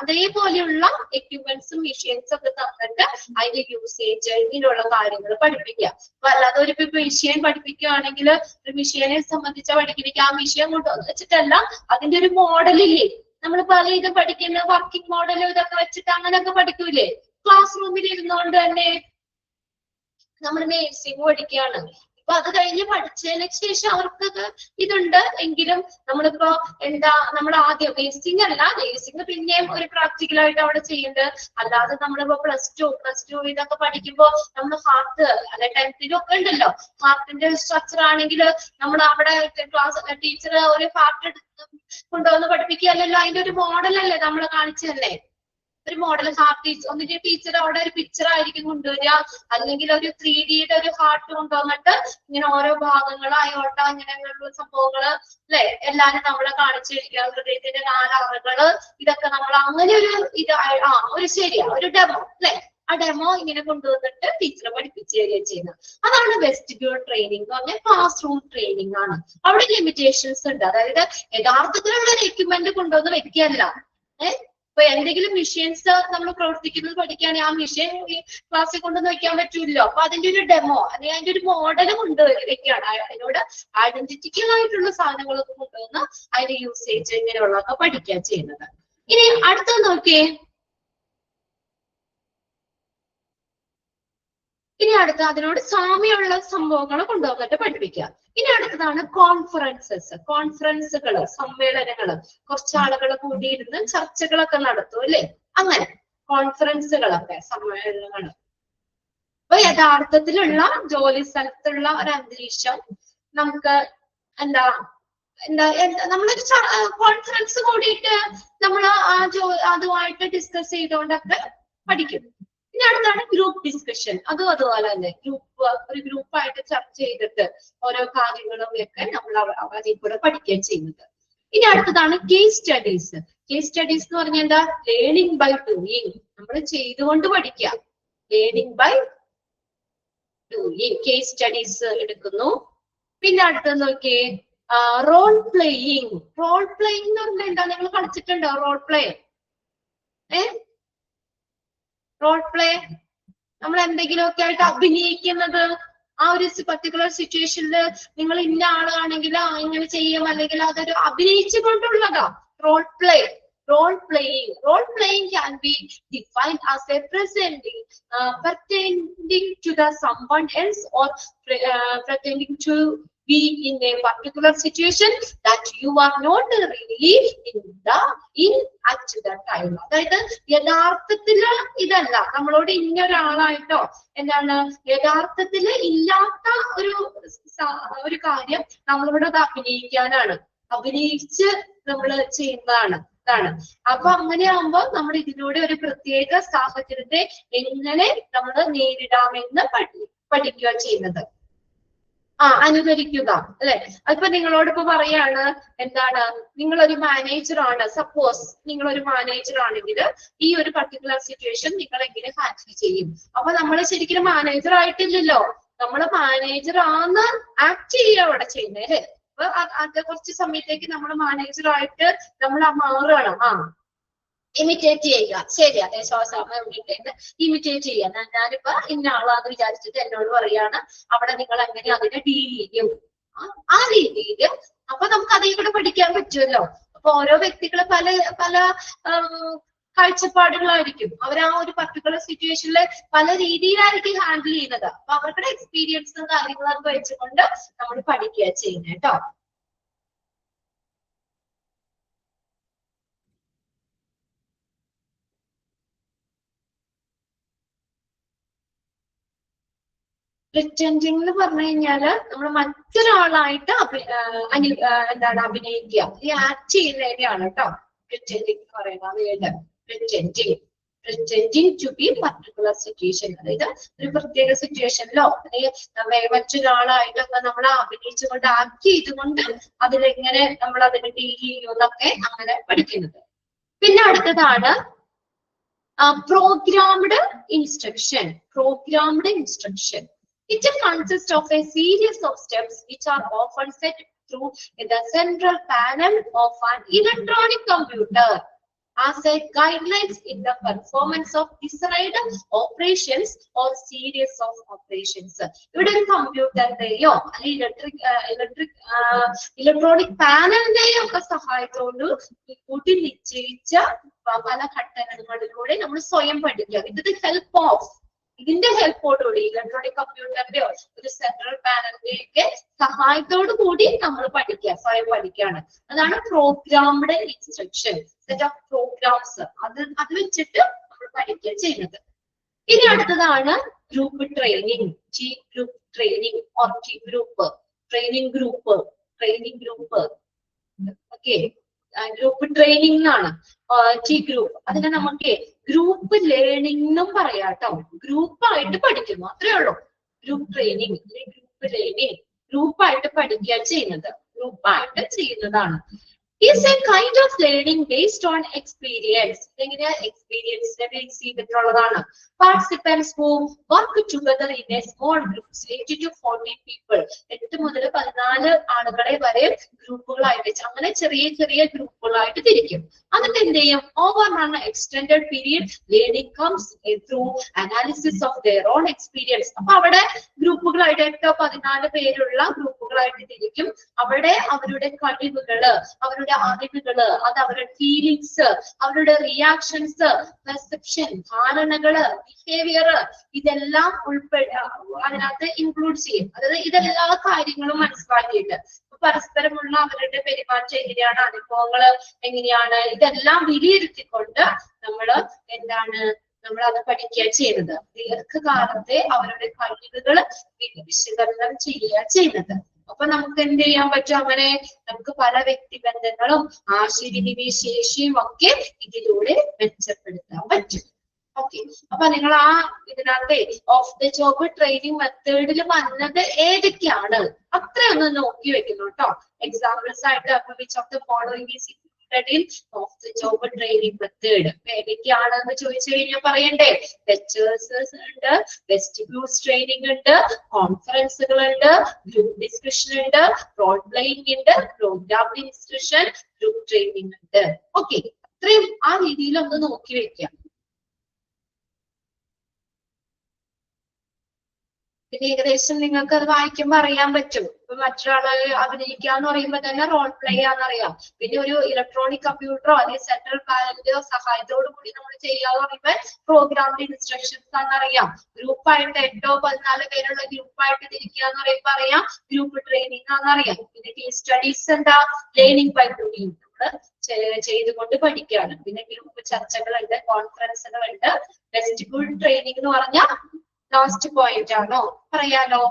അതേപോലെയുള്ള എക്യുപ്മെന്റ്സും മെഷീൻസും ഒക്കെ തന്നിട്ട് അതിന്റെ usage ഇങ്ങനെയുള്ള കാര്യങ്ങൾ പഠിപ്പിക്കുക. അല്ലാതെ ഒരു മെഷീൻ പഠിപ്പിക്കുകയാണെങ്കിൽ ഒരു മെഷീനെ സംബന്ധിച്ച പഠിക്കണമെങ്കിൽ ആ മെഷീൻ കൊണ്ടുവന്ന് വെച്ചിട്ടല്ല, അതിന്റെ ഒരു മോഡലില്ലേ, നമ്മൾ പല ഇത് പഠിക്കുന്ന വർക്കിംഗ് മോഡൽ ഇതൊക്കെ വെച്ചിട്ട് അങ്ങനെയൊക്കെ പഠിക്കൂലേ, ക്ലാസ് റൂമിൽ ഇരുന്നുകൊണ്ട് തന്നെ. നമ്മൾ നേഴ്സിംഗ് പഠിക്കുകയാണ്, അപ്പൊ അത് കഴിഞ്ഞ് പഠിച്ചതിന് ശേഷം അവർക്കൊക്കെ ഇതുണ്ട് എങ്കിലും നമ്മളിപ്പോ എന്താ, നമ്മൾ ആദ്യം നേഴ്സിംഗ് അല്ല, നേഴ്സിംഗ് പിന്നെയും ഒരു പ്രാക്ടിക്കലായിട്ട് അവിടെ ചെയ്യുന്നുണ്ട്. അല്ലാതെ നമ്മളിപ്പോ പ്ലസ് ടു ഇതൊക്കെ പഠിക്കുമ്പോ നമ്മൾ ഹാർട്ട് അല്ലെ 10th ഒക്കെ ഉണ്ടല്ലോ, ഹാർട്ടിന്റെ സ്ട്രക്ചർ ആണെങ്കിൽ നമ്മൾ അവിടെ ക്ലാസ് ടീച്ചർ ഒരു ഹാർട്ട് കൊണ്ടുവന്ന് പഠിപ്പിക്കുകയല്ലല്ലോ, അതിന്റെ ഒരു മോഡലല്ലേ നമ്മൾ കാണിച്ചതല്ലേ, ഒരു മോഡൽ ഹാർട്ട്. ഒന്നിന്റെ ടീച്ചർ അവിടെ ഒരു പിക്ചർ ആയിരിക്കും കൊണ്ടുവരിക, അല്ലെങ്കിൽ ഒരു 3Dയുടെ ഒരു ഹാർട്ട് കൊണ്ടുവന്നിട്ട് ഇങ്ങനെ ഓരോ ഭാഗങ്ങൾ അയോട്ട ഇങ്ങനെയുള്ള സംഭവങ്ങള് അല്ലെ എല്ലാരും നമ്മളെ കാണിച്ചു തരിക, ഹൃദയത്തിന്റെ 4 അറകള് ഇതൊക്കെ നമ്മൾ അങ്ങനെ ഒരു ഇത് ഒരു ശരിയാ ഒരു ഡെമോ അല്ലെ, ആ ഡെമോ ഇങ്ങനെ കൊണ്ടുവന്നിട്ട് ടീച്ചറെ പഠിപ്പിച്ചു തരിക ചെയ്യുന്നത്. അതാണ് വെസ്റ്റിബ്യൂൾ ട്രെയിനിങ് എന്ന് പറഞ്ഞാൽ ക്ലാസ് റൂം ട്രെയിനിങ് ആണ്. അവിടെ ലിമിറ്റേഷൻസ് ഉണ്ട്, അതായത് യഥാർത്ഥത്തിലുള്ള ഒരു എക്യുപ്മെന്റ് കൊണ്ടുവന്ന് വെക്കുകയല്ല. ഇപ്പൊ എന്തെങ്കിലും മെഷീൻസ് നമ്മൾ പ്രവർത്തിക്കുന്നത് പഠിക്കുകയാണെങ്കിൽ ആ മെഷീൻ ഈ ക്ലാസ്സിൽ കൊണ്ടുവന്ന് വെക്കാൻ പറ്റൂല്ലോ, അപ്പൊ അതിന്റെ ഒരു ഡെമോ അല്ലെങ്കിൽ അതിന്റെ ഒരു മോഡൽ കൊണ്ടുവയ്ക്കുകയാണ്. അതിനോട് ഐഡന്റിറ്റിക്കൽ ആയിട്ടുള്ള സാധനങ്ങളൊക്കെ കൊണ്ടുവന്ന് അതിന്റെ യൂസേജ് ഇങ്ങനെയുള്ളതൊക്കെ പഠിക്കുക ചെയ്യുന്നത്. ഇനി അടുത്തത് നോക്കിയേ, ഇനി അടുത്ത അതിനോട് സാമ്യമുള്ള സംഭവങ്ങൾ കൊണ്ടുവന്നിട്ട് പഠിപ്പിക്കുക. ഇനി അടുത്തതാണ് കോൺഫറൻസുകൾ, സമ്മേളനങ്ങൾ, കുറച്ചാളുകൾ കൂടിയിരുന്ന് ചർച്ചകളൊക്കെ നടത്തും അല്ലെ, അങ്ങനെ കോൺഫറൻസുകളൊക്കെ സമ്മേളനങ്ങൾ. അപ്പൊ യഥാർത്ഥത്തിലുള്ള ജോലി സ്ഥലത്തുള്ള ഒരു അന്തരീക്ഷം നമുക്ക് എന്താ നമ്മളൊരു കോൺഫറൻസ് കൂടിയിട്ട് നമ്മൾ അതുമായിട്ട് ഡിസ്കസ് ചെയ്തുകൊണ്ടൊക്കെ പഠിക്കും. ഇനി അടുത്താണ് ഗ്രൂപ്പ് ഡിസ്കഷൻ. അതുപോലെ തന്നെ ഒരു ഗ്രൂപ്പായിട്ട് ചർച്ച ചെയ്തിട്ട് ഓരോ കാര്യങ്ങളും ഒക്കെ നമ്മൾ അതിൽ കൂടെ പഠിക്കുകയും ചെയ്യുന്നത്. ഇനി അടുത്തതാണ് കേസ് സ്റ്റഡീസ്. കേസ് സ്റ്റഡീസ് എന്ന് പറഞ്ഞാൽ എന്താ? ലേണിംഗ് ബൈ ഡൂയിങ്, നമ്മൾ ചെയ്തുകൊണ്ട് പഠിക്കുക. Learning by doing, case studies എടുക്കുന്നു. പിന്നെ അടുത്തത് നോക്കിയേ, റോൾ പ്ലേയിങ്. റോൾ പ്ലേയിങ് എന്ന് പറഞ്ഞാൽ എന്താ? നിങ്ങൾ പഠിച്ചിട്ടുണ്ടോ റോൾ പ്ലേ? റോൾ പ്ലേ നമ്മൾ എന്തെങ്കിലുമൊക്കെ ആയിട്ട് അഭിനയിക്കുന്നത്, ആ ഒരു പർട്ടിക്കുലർ സിറ്റുവേഷനിൽ നിങ്ങൾ ഇന്ന ആളാണെങ്കിൽ ഇങ്ങനെ ചെയ്യും, അല്ലെങ്കിൽ അതൊരു അഭിനയിച്ചുകൊണ്ടുള്ളതാ role play. Role playing can be defined as a pretending to the someone else or pretending to be in a particular situation that you are not really in at the time. അതായത് യഥാർത്ഥത്തില് ഇതല്ല, നമ്മളോട് ഇന്നൊരാളായിട്ടോ എന്താണ് യഥാർത്ഥത്തില് ഇല്ലാത്ത ഒരു കാര്യം നമ്മളിവിടെ അത് അഭിനയിച്ച് നമ്മൾ ചെയ്യുന്നതാണ് ഇതാണ്. അപ്പൊ അങ്ങനെയാകുമ്പോൾ നമ്മൾ ഇതിലൂടെ ഒരു പ്രത്യേക സാഹചര്യത്തെ എങ്ങനെ നമ്മൾ നേരിടാമെന്ന് പഠിക്കുക ചെയ്യുന്നത്. അനുകരിക്കുക അല്ലെ. അതിപ്പോ നിങ്ങളോടിപ്പോ പറയാണ് എന്താണ്, നിങ്ങളൊരു മാനേജറാണ്, സപ്പോസ് നിങ്ങളൊരു മാനേജർ ആണെങ്കിൽ ഈ ഒരു പർട്ടിക്കുലർ സിറ്റുവേഷൻ നിങ്ങൾ എങ്ങനെ ഹാൻഡിൽ ചെയ്യും. അപ്പൊ നമ്മൾ ശരിക്കും മാനേജർ ആയിട്ടില്ലല്ലോ, നമ്മൾ മാനേജർ ആന്ന് ആക്ട് ചെയ്യുക അവിടെ ചെയ്യുന്നത് അല്ലെ. അപ്പൊ അത് കുറച്ച് സമയത്തേക്ക് നമ്മൾ മാനേജർ ആയിട്ട് നമ്മൾ മാറണം. ഇമിറ്റേറ്റ് ചെയ്യുക. ശരി, അതെ ശ്വാസം ഇമിറ്റേറ്റ് ചെയ്യുക. ഞാനിപ്പോ ഇന്ന ആളാന്ന് വിചാരിച്ചിട്ട് എന്നോട് പറയാണ് അവിടെ നിങ്ങൾ എങ്ങനെ അതിനെ ഡീൽ ചെയ്യും, ആ രീതിയിൽ. അപ്പൊ നമുക്ക് അതിൽ കൂടെ പഠിക്കാൻ പറ്റുമല്ലോ. അപ്പൊ ഓരോ വ്യക്തികള് പല പല കാഴ്ചപ്പാടുകളായിരിക്കും. അവർ ആ ഒരു പർട്ടിക്കുലർ സിറ്റുവേഷനിൽ പല രീതിയിലായിരിക്കും ഹാൻഡിൽ ചെയ്യുന്നത്. അപ്പൊ അവരുടെ എക്സ്പീരിയൻസും കാര്യങ്ങളൊക്കെ വെച്ചുകൊണ്ട് നമ്മൾ പഠിക്കുക ചെയ്യുന്നത് കേട്ടോ. പ്രിറ്റൻഡിങ് എന്ന് പറഞ്ഞു കഴിഞ്ഞാല് നമ്മൾ മറ്റൊരാളായിട്ട് എന്താണ് അഭിനയിക്കുക, ഈ ആക്ട് ചെയ്യുന്നതിനെയാണ് കേട്ടോ പ്രിറ്റൻഡിങ് എന്ന് പറയുന്നത്. വേണ്ട pretending to be particular situation. അതായത് ഒരു പ്രത്യേക സിറ്റുവേഷനിലോ അല്ലെങ്കിൽ മറ്റൊരാളായിട്ടൊക്കെ നമ്മൾ അഭിനയിച്ചുകൊണ്ട് ആക്ട് ചെയ്തുകൊണ്ട് അതിലെങ്ങനെ നമ്മൾ അതിനെ ഡീൽ ചെയ്യുന്നതൊക്കെ അങ്ങനെ പഠിക്കുന്നത്. പിന്നെ അടുത്തതാണ് programmed instruction. It consists of a series of steps which are often set through the central panel of an electronic computer as a guidelines in the performance of desired operations or series of operations. ഇവിടെ ഒരു കമ്പ്യൂട്ടറിന്റെയോ electronic പാനലിന്റെയോ ഒക്കെ സഹായത്തോട് കൂട്ടി നിശ്ചയിച്ച പല ഘട്ടങ്ങളിലൂടെ നമ്മൾ സ്വയം പഠിക്കുക. ഇത് ഹെൽപ്പ് ഓഫ് ഇതിന്റെ ഹെൽപ്പോടുകൂടി ഇലക്ട്രോണിക് കമ്പ്യൂട്ടറിന്റെയോ ഒരു സെൻട്രൽ പാനലിന്റെയൊക്കെ സഹായത്തോടു കൂടി നമ്മൾ സ്വയം പഠിക്കുകയാണ്. അതാണ് programmed instruction, set of programmes. അത് വെച്ചിട്ട് നമ്മൾ പഠിക്കുക ചെയ്യുന്നത്. ഇനി അടുത്തതാണ് group training, group training or training group. Okay, group training എന്നാണ് ഗ്രൂപ്പ്. അതിനെ നമുക്ക് ഗ്രൂപ്പ് ലേണിംഗ് എന്നും പറയാട്ടോ. ഗ്രൂപ്പായിട്ട് പഠിക്കുന്നു അത്രേ ഉള്ളൂ. ഗ്രൂപ്പ് ട്രെയിനിങ്, ഗ്രൂപ്പായിട്ട് പഠിക്കുക ചെയ്യുന്നതാണ്. Is a kind of learning based on experience. എക്സ്പീരിയൻസിനെ ബേസ് ചെയ്തിട്ടുള്ളതാണ്. Participants who work together in a small groups, 8 to 40 people. 8 മുതൽ 14 ആളുകളെ വരെ ഗ്രൂപ്പുകളായിട്ട് അങ്ങനെ ചെറിയ ചെറിയ ഗ്രൂപ്പുകളായിട്ട് തിരിക്കും. എന്നിട്ട് എന്ത് ചെയ്യും? Over an extended period, learning comes through analysis of their own experience. അപ്പൊ അവിടെ ഗ്രൂപ്പുകളായിട്ട് 8-14 പേരുള്ള ഗ്രൂപ്പുകളായിട്ട് തിരിക്കും. അവിടെ അവരുടെ കഴിവുകള്, അവരുടെ അറിവുകള്, അത് അവരുടെ ഫീലിങ്സ്, അവരുടെ റിയാക്ഷൻസ്, പെർസെപ്ഷൻ, ധാരണകള്, ബിഹേവിയർ, ഇതെല്ലാം അതിനകത്ത് ഇൻക്ലൂഡ് ചെയ്യും. അതായത് ഇതെല്ലാ കാര്യങ്ങളും മനസ്സിലാക്കിയിട്ട് പരസ്പരമുള്ള അവരുടെ പെരുമാറ്റം എങ്ങനെയാണ്, അനുഭവങ്ങൾ എങ്ങനെയാണ്, ഇതെല്ലാം വിലയിരുത്തിക്കൊണ്ട് നമ്മൾ അത് പഠിക്കുക ചെയ്യുന്നത്. ദീർഘകാലത്തെ അവരുടെ കഴിവുകൾ വിശകലനം ചെയ്യുന്നത്. അപ്പൊ നമുക്ക് എന്ത് ചെയ്യാൻ പറ്റും? അങ്ങനെ നമുക്ക് പല വ്യക്തിബന്ധങ്ങളും ആശയവിനിമയ ശേഷിയും ഒക്കെ ഇതിലൂടെ മെച്ചപ്പെടുത്താൻ പറ്റും. ഓക്കെ, അപ്പൊ നിങ്ങൾ ഇതിനകത്ത് ഓഫ് ദ ജോബ് ട്രെയിനിങ് മെത്തേഡിൽ വന്നത് ഏതൊക്കെയാണ് അത്രയൊന്ന് നോക്കി വെക്കുന്നു കേട്ടോ. എക്സാമ്പിൾസ് ആയിട്ട് which of the following is of the job training method ഏതൊക്കെയാണെന്ന് ചോദിച്ചു കഴിഞ്ഞാൽ പറയണ്ടേ? ലെക്ചേഴ്സ് ഉണ്ട്, വെസ്റ്റിബ്യൂൾസ് ട്രെയിനിങ് ഉണ്ട്, കോൺഫറൻസുകൾ ഉണ്ട്, ഗ്രൂപ്പ് ഡിസ്കഷൻ ഉണ്ട്, റോൾ പ്ലേയിങ് ഉണ്ട്, പ്രോഗ്രാം ഇൻസ്ട്രക്ഷൻ, ഗ്രൂപ്പ് ട്രെയിനിങ് ഉണ്ട്. ഓക്കെ, അത്രയും ആ രീതിയിൽ ഒന്ന് നോക്കി വെക്കാം. പിന്നെ ഏകദേശം നിങ്ങൾക്ക് അത് വായിക്കുമ്പോൾ അറിയാൻ പറ്റും. മറ്റൊരാളെ അഭിനയിക്കുക എന്ന് പറയുമ്പോൾ തന്നെ റോൾ പ്ലേ ആണെന്നറിയാം. പിന്നെ ഒരു ഇലക്ട്രോണിക് കമ്പ്യൂട്ടറോ അല്ലെങ്കിൽ സെൻട്രൽ പാനലിന്റെയോ സഹായത്തോടു കൂടി നമ്മൾ ചെയ്യാന്ന് പറയുമ്പോൾ പ്രോഗ്രാമിന്റെ ഇൻസ്ട്രക്ഷൻസ് ആണെന്നറിയാം. ഗ്രൂപ്പായിട്ട് 8-14 പേരുള്ള ഗ്രൂപ്പായിട്ട് തിരിക്കുക എന്ന് പറയുമ്പോൾ അറിയാം ഗ്രൂപ്പ് ട്രെയിനിങ് ആണെന്നറിയാം. പിന്നെ കേസ് സ്റ്റഡീസ് എന്താ, ലേണിംഗ് ബൈ ഡൂയിങ്, നമ്മള് ചെയ്തുകൊണ്ട് പഠിക്കുകയാണ്. പിന്നെ ഗ്രൂപ്പ് ചർച്ചകളുണ്ട്, കോൺഫറൻസുകളുണ്ട്. വെസ്റ്റിബ്യൂൾ ട്രെയിനിങ് എന്ന് പറഞ്ഞാൽ ലാസ്റ്റ് പോയിന്റ് ആണോ, പറയാലോ?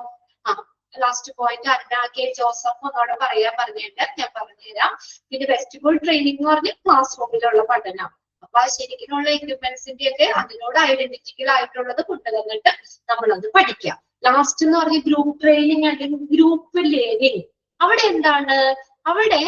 Last point Anna K Joseph ഒന്നോടെ പറയാൻ പറഞ്ഞിട്ട് ഞാൻ പറഞ്ഞുതരാം. പിന്നെ വെസ്റ്റിബ്യൂൾ ട്രെയിനിങ് എന്ന് പറഞ്ഞാൽ ക്ലാസ് റൂമിലുള്ള പഠനം. അപ്പൊ ശരിക്കുമുള്ള എക്യുപ്മെന്റ്സിന്റെ ഒക്കെ അതിനോട് ഐഡന്റിറ്റിക്കൽ ആയിട്ടുള്ളത് കൊണ്ടുവന്നിട്ട് നമ്മളത് പഠിക്കാം. ലാസ്റ്റ് എന്ന് പറഞ്ഞ ഗ്രൂപ്പ് ട്രെയിനിങ് അല്ലെങ്കിൽ ഗ്രൂപ്പ് ലേണിംഗ്. അവിടെ എന്താണ്, അവിടെ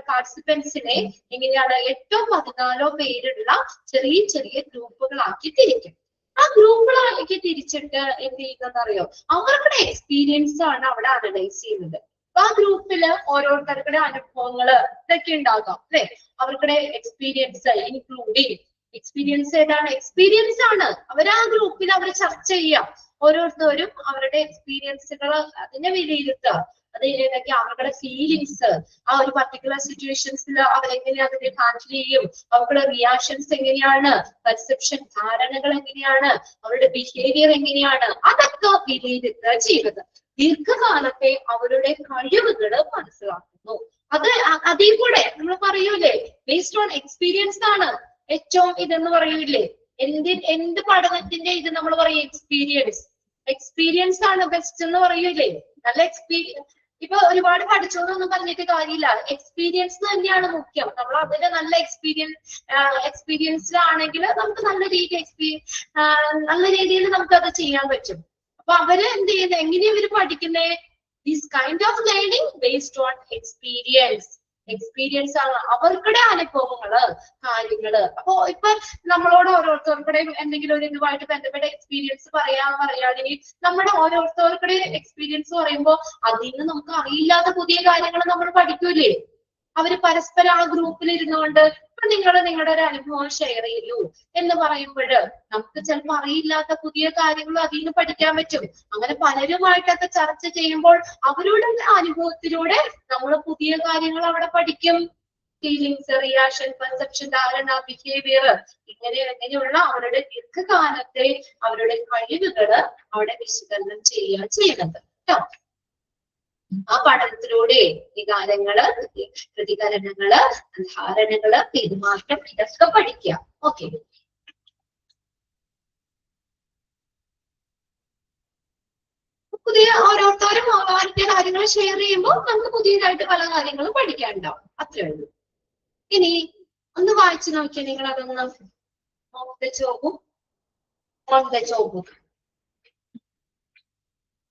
പാർട്ടിസിപ്പൻസിനെ എങ്ങനെയാണ് 8-14 പേരുള്ള ചെറിയ ചെറിയ ഗ്രൂപ്പുകളാക്കി തിരിക്കും. ആ ഗ്രൂപ്പുകളാക്കി തിരിച്ചിട്ട് എന്ത് ചെയ്യുന്നതെന്ന് അറിയോ, അവരുടെ എക്സ്പീരിയൻസ് ആണ് അവിടെ അനലൈസ് ചെയ്യുന്നത്. ആ ഗ്രൂപ്പില് ഓരോരുത്തരുടെ അനുഭവങ്ങള് ഇതൊക്കെ ഉണ്ടാകാം അല്ലെ, അവരുടെ എക്സ്പീരിയൻസ് ഇൻക്ലൂഡിങ് എക്സ്പീരിയൻസ് ഏതാണ്, എക്സ്പീരിയൻസ് ആണ് അവർ ആ ഗ്രൂപ്പിൽ അവർ ചർച്ച ചെയ്യാം. ഓരോരുത്തരും അവരുടെ എക്സ്പീരിയൻസുകൾ അതിനെ വിലയിരുത്തുക. അത് ഏതൊക്കെ അവരുടെ ഫീലിങ്സ്, ആ ഒരു പർട്ടിക്കുലർ സിറ്റുവേഷൻസിൽ അവരെങ്ങനെ അതിനെ ഹാൻഡിൽ ചെയ്യും, അവരുടെ റിയാക്ഷൻസ് എങ്ങനെയാണ്, പെർസെപ്ഷൻ ധാരണകൾ എങ്ങനെയാണ്, അവരുടെ ബിഹേവിയർ എങ്ങനെയാണ്, അതൊക്കെ വിലയിരുത്തുക ചെയ്യുന്നത്. ദീർഘകാലത്തെ അവരുടെ കഴിവുകൾ മനസ്സിലാക്കുന്നു. അത് അതിൽ കൂടെ നമ്മൾ പറയൂലേ ബേസ്ഡ് ഓൺ എക്സ്പീരിയൻസ് ആണ് ഏറ്റവും ഇതെന്ന് പറയൂലേ. എന്ത് പഠനത്തിന്റെ ഇത് നമ്മൾ പറയും എക്സ്പീരിയൻസ് ആണ് ബെസ്റ്റ് എന്ന് പറയൂലേ. നല്ല എക്സ്പീരിയൻസ്, ഇപ്പൊ ഒരുപാട് പഠിച്ചോന്നൊന്നും പറഞ്ഞിട്ട് കാര്യമില്ല, എക്സ്പീരിയൻസ് തന്നെയാണ് മുഖ്യം. നമ്മൾ അതിന്റെ നല്ല എക്സ്പീരിയൻസിലാണെങ്കിൽ നമുക്ക് നല്ല രീതിയിൽ നമുക്ക് അത് ചെയ്യാൻ പറ്റും. അപ്പൊ അവര് എന്ത് ചെയ്യുന്നത്, എങ്ങനെയാ ഇവര് പഠിക്കുന്നേ, this kind of learning based on experience ആണ്, അവർക്കുടെ അനുഭവങ്ങള് കാര്യങ്ങള്. അപ്പൊ ഇപ്പൊ നമ്മളോട് ഓരോരുത്തർക്കുടെ എന്തെങ്കിലും ഒരു ഇതുമായിട്ട് ബന്ധപ്പെട്ട എക്സ്പീരിയൻസ് പറയുകയാണെങ്കിൽ നമ്മുടെ ഓരോരുത്തർക്കുടെ എക്സ്പീരിയൻസ് പറയുമ്പോൾ അതിൽ നിന്ന് നമുക്ക് അറിയില്ലാത്ത പുതിയ കാര്യങ്ങൾ നമ്മൾ പഠിക്കൂലേ. അവര് പരസ്പരം ആ ഗ്രൂപ്പിൽ ഇരുന്നുകൊണ്ട് ഇപ്പൊ നിങ്ങളുടെ ഒരു അനുഭവം ഷെയർ ചെയ്യൂ എന്ന് പറയുമ്പോൾ നമുക്ക് ചിലപ്പോൾ അറിയില്ലാത്ത പുതിയ കാര്യങ്ങൾ അതിൽ നിന്ന് പഠിക്കാൻ പറ്റും. അങ്ങനെ പലരുമായിട്ടൊക്കെ ചർച്ച ചെയ്യുമ്പോൾ അവരുടെ അനുഭവത്തിലൂടെ നമ്മൾ പുതിയ കാര്യങ്ങൾ അവിടെ പഠിക്കും. ഫീലിങ്സ്, റിയാക്ഷൻ, പെർസെപ്ഷൻ, ധാരണ, ബിഹേവിയർ, ഇങ്ങനെയുള്ള അവരുടെ ദീർഘകാലത്തെ അവരുടെ കഴിവുകള് അവിടെ വിശകലനം ചെയ്യുന്നത് കേട്ടോ. ആ പഠനത്തിലൂടെ വികാരങ്ങള്, പ്രതികരണങ്ങള്, ധാരണകള്, പെരുമാറ്റം, ഇതൊക്കെ പഠിക്കാം. ഓക്കെ, പുതിയ ഓരോരുത്തരും അവരുടെ കാര്യങ്ങൾ ഷെയർ ചെയ്യുമ്പോൾ നമുക്ക് പുതിയതായിട്ട് പല കാര്യങ്ങളും പഠിക്കാനുണ്ടാവും. അത്രേ ഉള്ളൂ. ഇനി ഒന്ന് വായിച്ചു നോക്കിയാൽ നിങ്ങൾ അതൊന്ന് ഓൺ ദ ജോബും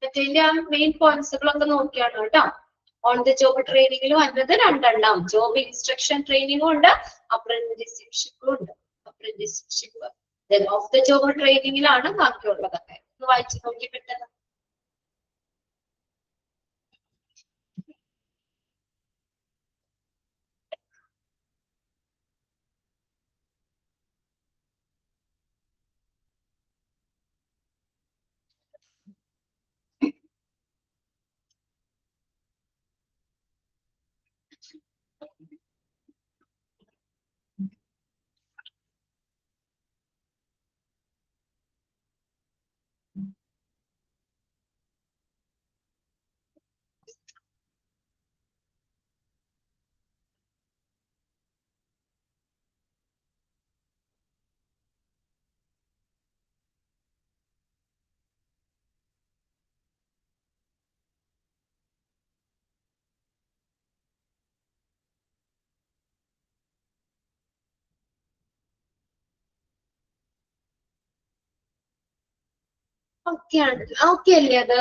മറ്റേ മെയിൻ പോയിന്റ്സുകളൊക്കെ നോക്കിയാണ് കേട്ടോ. ഓൺ ദ ജോബ് ട്രെയിനിങ്ങിലും വന്നത് 2 എണ്ണം, ജോബ് ഇൻസ്ട്രക്ഷൻ ട്രെയിനിങ്ങും ഉണ്ട്, അപ്രന്റീസ്ഷിപ്പും ഉണ്ട്. ഓഫ് ദ ജോബ് ട്രെയിനിങ്ങിലാണ് ബാക്കിയുള്ളതൊക്കെ. ഒന്ന് വായിച്ചു നോക്കി പെട്ടെന്ന്. ഓക്കെ അല്ലേ അത്?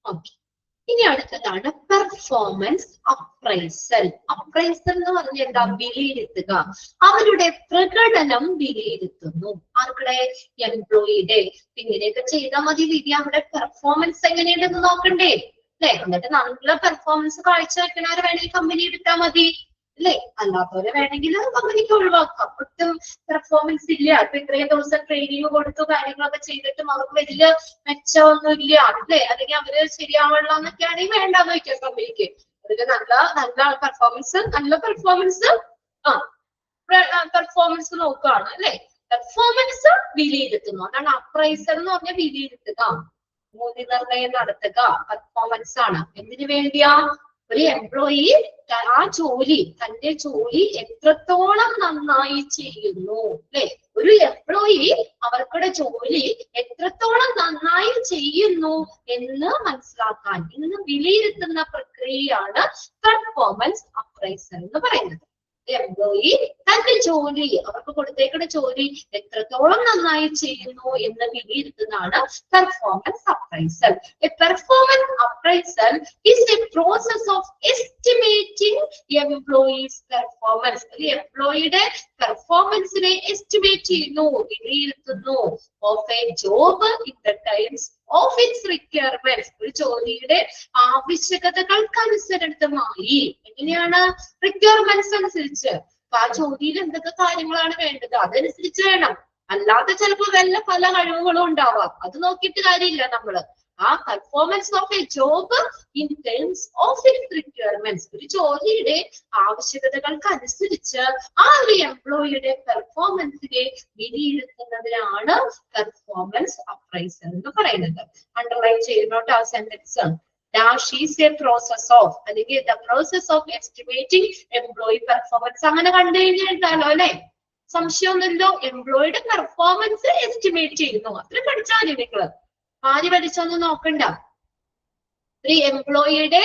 ഓക്കെ, ഇനി അടുത്തതാണ് പെർഫോമൻസ് അപ്രൈസൽ. അപ്രൈസൽ എന്ന് പറഞ്ഞാൽ എന്താ, വിലയിരുത്തുക. അവരുടെ പ്രകടനം വിലയിരുത്തുന്നു. ആർക്കുടെ, എംപ്ലോയിയുടെ. ഇങ്ങനെയൊക്കെ ചെയ്താൽ മതി വിധി, അവരുടെ പെർഫോമൻസ് എങ്ങനെയുണ്ടെന്ന് നോക്കണ്ടേ അല്ലെ. എന്നിട്ട് നല്ല പെർഫോമൻസ് കാഴ്ചവെക്കുന്നവരെ വേണമെങ്കിൽ കമ്പനി എടുത്താൽ മതി. അല്ലെ? അല്ലാത്തവരെ വേണമെങ്കിൽ അങ്ങനെയൊക്കെ ഒഴിവാക്കാം. ഒട്ടും പെർഫോമൻസ് ഇല്ല, ഇപ്പൊ ഇത്രയും ദിവസം ട്രെയിനിങ് കൊടുത്തു കാര്യങ്ങളൊക്കെ ചെയ്തിട്ടും അവർക്ക് വലിയ മെച്ചമൊന്നും ഇല്ല അല്ലേ, അല്ലെങ്കിൽ അവര് ശരിയാവണം എന്നൊക്കെ ആണെങ്കിൽ വേണ്ടാന്ന് വെക്കാം കമ്പനിക്ക്. അതിന് നല്ല പെർഫോമൻസ് പെർഫോമൻസ് നോക്കുകയാണ് അല്ലെ. പെർഫോമൻസ് വിലയിരുത്തുന്നു, അതാണ് അപ്രൈസർ എന്ന് പറഞ്ഞാൽ വിലയിരുത്തുക, മൂല്യനിർണ്ണയം നടത്തുക, പെർഫോമൻസ് ആണ്. എന്തിനു വേണ്ടിയാ? ഒരു എംപ്ലോയി തന്റെ ജോലി എത്രത്തോളം നന്നായി ചെയ്യുന്നു അല്ലെ, ഒരു എംപ്ലോയി അവർക്കുടെ ജോലി എത്രത്തോളം നന്നായി ചെയ്യുന്നു എന്ന് മനസ്സിലാക്കാൻ, എന്ന് വിലയിരുത്തുന്ന പ്രക്രിയയാണ് പെർഫോമൻസ് അപ്രൈസൽ എന്ന് പറയുന്നത്. എംപ്ലോയി തന്റെ ജോലി, അവർക്ക് കൊടുത്തേക്കുന്ന ജോലി എത്രത്തോളം നന്നായി ചെയ്യുന്നു എന്ന് വിലയിരുത്തുന്നതാണ് performance appraisal. A performance appraisal is a process of estimating employees performance. ഒരു എംപ്ലോയിയുടെ പെർഫോമൻസിനെ എസ്റ്റിമേറ്റ് ചെയ്യുന്നു, വിലയിരുത്തുന്നു. Of a job in the times of its requirements, ഒരു ജോലിയുടെ ആവശ്യകതകൾക്കനുസൃതമായി. എങ്ങനെയാണ്? റിക്വയർമെന്റ്സ് അനുസരിച്ച്. അപ്പൊ ആ ജോലിയിൽ എന്തൊക്കെ കാര്യങ്ങളാണ് വേണ്ടത് അതനുസരിച്ച് വേണം. അല്ലാതെ ചിലപ്പോൾ പല കഴിവുകളും ഉണ്ടാവാം, അത് നോക്കിയിട്ട് കാര്യമില്ല നമ്മള്. ആ performance of a job in terms of its requirements, ഒരു ജോലിയുടെ ആവശ്യകതകൾക്ക് അനുസരിച്ച് ആ ഒരു എംപ്ലോയിയുടെ പെർഫോമൻസിനെ വിലയിരുത്തുന്നതിനാണ് പെർഫോമൻസ് അപ്രൈസൽ എന്ന് പറയുന്നത്. അണ്ടർലൈൻ ചെയ്യുന്നോട്ട് ആ sentence. Dash is a process of, അല്ലെങ്കിൽ the process of estimating employee performance. അങ്ങനെ കണ്ടു കഴിഞ്ഞാൽ എഴുതാലോ അല്ലെ, സംശയമൊന്നുമില്ലോ. എംപ്ലോയിയുടെ പെർഫോമൻസ് എസ്റ്റിമേറ്റ് ചെയ്യുന്നു, അത്ര പഠിച്ചാൽ മതി നിങ്ങള്. ആര് പഠിച്ചൊന്നും നോക്കണ്ട. ഒരു എംപ്ലോയിയുടെ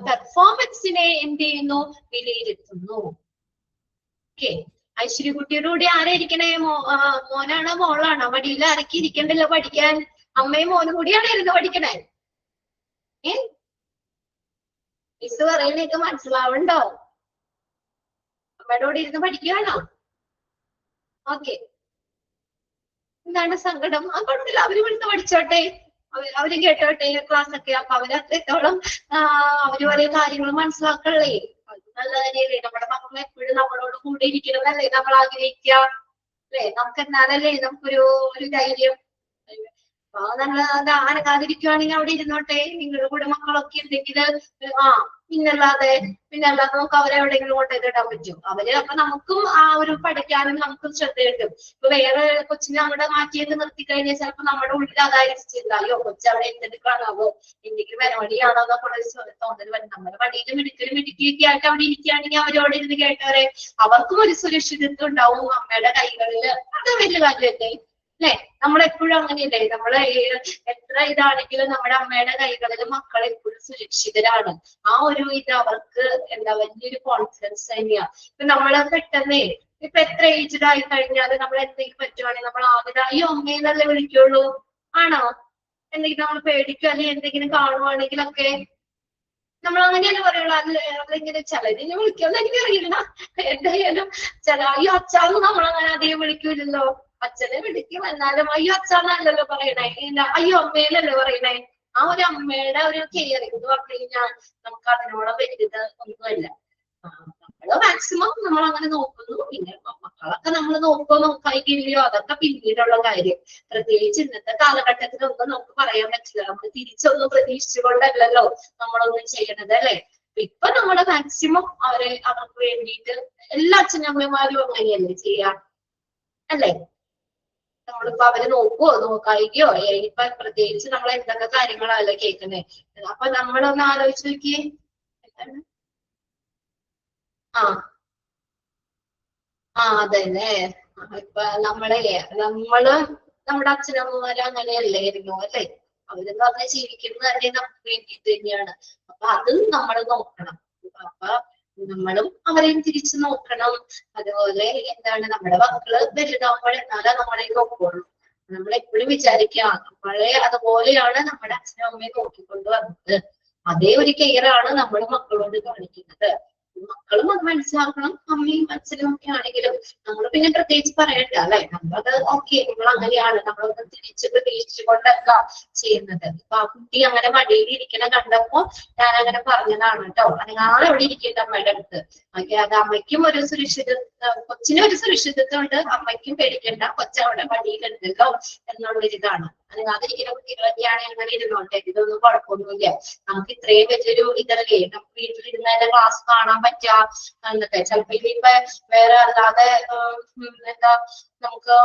പെർഫോമൻസിനെ എന്ത് ചെയ്യുന്നു? വിലയിരുത്തുന്നു. ഓക്കെ, ഐശ്വര്യ കുട്ടിയുടെ കൂടെ ആരായിരിക്കണേ? മോനാണോ മോളാണോ? മടിയിൽ ആരൊക്കെ ഇരിക്കണ്ടല്ലോ പഠിക്കാൻ? അമ്മയും മോനും കൂടിയാണ് ഇരുന്ന് പഠിക്കണേ. മിസ് പറയുന്നതൊക്കെ മനസ്സിലാവണ്ടോ? അമ്മയുടെ കൂടെ ഇരുന്ന് പഠിക്കുകയാണോ? ഓക്കെ, എന്താണ് സങ്കടം? ആ കുഴപ്പമില്ല, അവര് ഇവിടുന്ന് പഠിച്ചോട്ടെ, അവര് കേട്ടോട്ടെ ക്ലാസ് ഒക്കെ. അപ്പൊ അവരത്രത്തോളം അവര് ഓരോ കാര്യങ്ങൾ മനസ്സിലാക്കണല്ലേ. അത് നല്ല കാര്യമല്ലേ. നമ്മുടെ മക്കളെ എപ്പോഴും നമ്മളോട് കൂടെ ഇരിക്കണമെന്നല്ലേ നമ്മൾ ആഗ്രഹിക്കുക അല്ലെ. നമുക്ക് എന്നാലല്ലേ നമുക്കൊരു ധൈര്യം. നമ്മൾ അനങ്ങാതിരിക്കുവാണെങ്കിൽ അവിടെ ഇരുന്നോട്ടെ, നിങ്ങളുടെ കൂടെ മക്കളൊക്കെ ഉണ്ടെങ്കിൽ പിന്നല്ലാതെ നമുക്ക് അവരെ എവിടെയെങ്കിലും കൊണ്ടുപോയിടാൻ പറ്റും. അപ്പൊ നമുക്കും ആ ഒരു പഠിക്കാനും നമുക്കും ശ്രദ്ധ കിട്ടും. ഇപ്പൊ വേറെ കൊച്ചിനെ അവിടെ മാറ്റിയൊക്കെ നിർത്തി കഴിഞ്ഞാൽ ചിലപ്പോ നമ്മുടെ ഉള്ളിൽ അതായിരിക്കും ചിന്ത, അയ്യോ കൊച്ചവിടെ എന്തെടുക്കാണാവോ, എന്തെങ്കിലും പരിപാടിയാണോ എന്നൊക്കെ തോന്നൽ വരും. നമ്മുടെ പടിയിലും മിടുക്കിയൊക്കെ ആയിട്ട് അവിടെ ഇരിക്കുകയാണെങ്കിൽ അവരോട് ഇരുന്ന് കേട്ടവരെ അവർക്കും ഒരു സുരക്ഷിതത്വം ഉണ്ടാവും അമ്മയുടെ കൈകളില്. അത് വലിയ കാര്യമല്ലേ അല്ലെ. നമ്മളെപ്പോഴും അങ്ങനെയല്ലേ, നമ്മള് എത്ര ഇതാണെങ്കിലും നമ്മുടെ അമ്മയുടെ കൈകളിൽ മക്കൾ എപ്പോഴും സുരക്ഷിതരാണ്. ആ ഒരു ഇത് അവർക്ക് വലിയൊരു കോൺഫിഡൻസ് തന്നെയാ. ഇപ്പൊ നമ്മള് പെട്ടെന്ന് ഇപ്പൊ എത്ര ഏജ്ഡ് ആയി കഴിഞ്ഞാല് നമ്മൾ എന്തെങ്കിലും പറ്റുവാണെങ്കിൽ നമ്മൾ ആദ്യം അയ്യോ അമ്മയെന്നല്ലേ വിളിക്കുള്ളൂ, ആണോ? എന്തെങ്കിലും നമ്മൾ പേടിക്കുക അല്ലെങ്കിൽ എന്തെങ്കിലും കാണുവാണെങ്കിലൊക്കെ നമ്മൾ അങ്ങനെയല്ലേ പറയുള്ളൂ. അതിങ്ങനെ ചിലതിനെ വിളിക്കുമെന്ന് എനിക്കറിയില്ല. എന്തായാലും അയ്യോ അച്ഛാന്ന് നമ്മളങ്ങനെ അധികം വിളിക്കൂലല്ലോ. അച്ഛനെ വിളിക്കും, എന്നാലും അയ്യോ അച്ഛന്നല്ലല്ലോ പറയണേ, ഇല്ല അയ്യോ അമ്മേലല്ലേ പറയണേ. ആ ഒരു അമ്മയുടെ ഒരു കെയറിങ് എന്ന് പറഞ്ഞു കഴിഞ്ഞാൽ നമുക്ക് അതിനോട് വലുത് ഒന്നുമല്ല. നമ്മള് മാക്സിമം നമ്മൾ അങ്ങനെ നോക്കുന്നു. പിന്നെ മക്കളൊക്കെ നമ്മൾ നോക്കായില്ലയോ അതൊക്കെ പിന്നീടുള്ള കാര്യം. പ്രത്യേകിച്ച് ഇന്നത്തെ കാലഘട്ടത്തിലൊന്നും നമുക്ക് പറയാൻ പറ്റില്ല. നമ്മൾ തിരിച്ചൊന്നും പ്രതീക്ഷിച്ചുകൊണ്ടല്ലല്ലോ നമ്മളൊന്നും ചെയ്യണത് അല്ലെ. ഇപ്പൊ നമ്മള് മാക്സിമം അവർക്ക് വേണ്ടിയിട്ട് എല്ലാ അച്ഛനമ്മമാരും അങ്ങനെയല്ലേ ചെയ്യാ അല്ലെ. നമ്മളിപ്പോ അവര് നോക്കുവോ നോക്കായിക്കോ ഇപ്പൊ പ്രത്യേകിച്ച് നമ്മൾ എന്തൊക്കെ കാര്യങ്ങളാണല്ലോ കേൾക്കുന്നേ. അപ്പൊ നമ്മളൊന്ന് ആലോചിച്ച് നോക്കിയേ. എന്താണ്? അതന്നെ. ഇപ്പൊ നമ്മള് നമ്മുടെ അച്ഛനമ്മമാര് അങ്ങനെയല്ലായിരുന്നു അല്ലെ. അവരെന്ന് പറഞ്ഞാൽ ജീവിക്കുന്നത് തന്നെ നമുക്ക് വേണ്ടിയിട്ട് തന്നെയാണ്. അപ്പൊ അതും നമ്മൾ നോക്കണം. അപ്പൊ നമ്മളും അവരെയും തിരിച്ചു നോക്കണം. അതുപോലെ എന്താണ് നമ്മുടെ മക്കള് വലുതാവുമ്പോൾ എന്നാലേ നമ്മളെ നോക്കുള്ളൂ. നമ്മളെപ്പോഴും വിചാരിക്കുക നമ്മളെ അതുപോലെയാണ് നമ്മുടെ അച്ഛനും അമ്മയും നോക്കിക്കൊണ്ട് വന്നത്. അതേ ഒരു കെയറാണ് നമ്മൾ മക്കളോട് കാണിക്കുന്നത്. മക്കളും അത് മനസ്സിലാക്കണം, അമ്മയും അച്ഛനും ഒക്കെ ആണെങ്കിലും. നമ്മൾ പിന്നെ പ്രത്യേകിച്ച് പറയണ്ട അല്ലെ, നമ്മളത് ഓക്കെ നമ്മൾ അങ്ങനെയാണ്, നമ്മളൊന്ന് തിരിച്ച് പ്രതീക്ഷിച്ചുകൊണ്ടല്ല ചെയ്യുന്നത്. അപ്പൊ ആ കുട്ടി അങ്ങനെ മടിയിൽ ഇരിക്കണ കണ്ടപ്പോ ഞാൻ അങ്ങനെ പറഞ്ഞതാണ് കേട്ടോ, അനങ്ങാതെ അവിടെ ഇരിക്കേണ്ട അമ്മയുടെ അടുത്ത്. അത് അമ്മയ്ക്കും ഒരു കൊച്ചിനും ഒരു സുരക്ഷിതത്വം ഉണ്ട്, അമ്മയ്ക്കും പേടിക്കേണ്ട, കൊച്ചവിടെ മടിയിലുണ്ടല്ലോ എന്നുള്ളൊരിതാണ്. അനങ്ങാതിരിക്കുന്ന കുട്ടികളൊക്കെയാണ് അങ്ങനെ ഇരുന്നോട്ടെ, ഇതൊന്നും കുഴപ്പമൊന്നുമില്ല. നമുക്ക് ഇത്രയും വലിയൊരു ഇതല്ലേ, നമുക്ക് വീട്ടിലിരുന്നതിന്റെ ക്ലാസ് കാണാൻ പറ്റുക എന്നൊക്കെ. ചിലപ്പോ ഇനിയിപ്പൊ വേറെ അല്ലാതെ എന്താ നമുക്ക്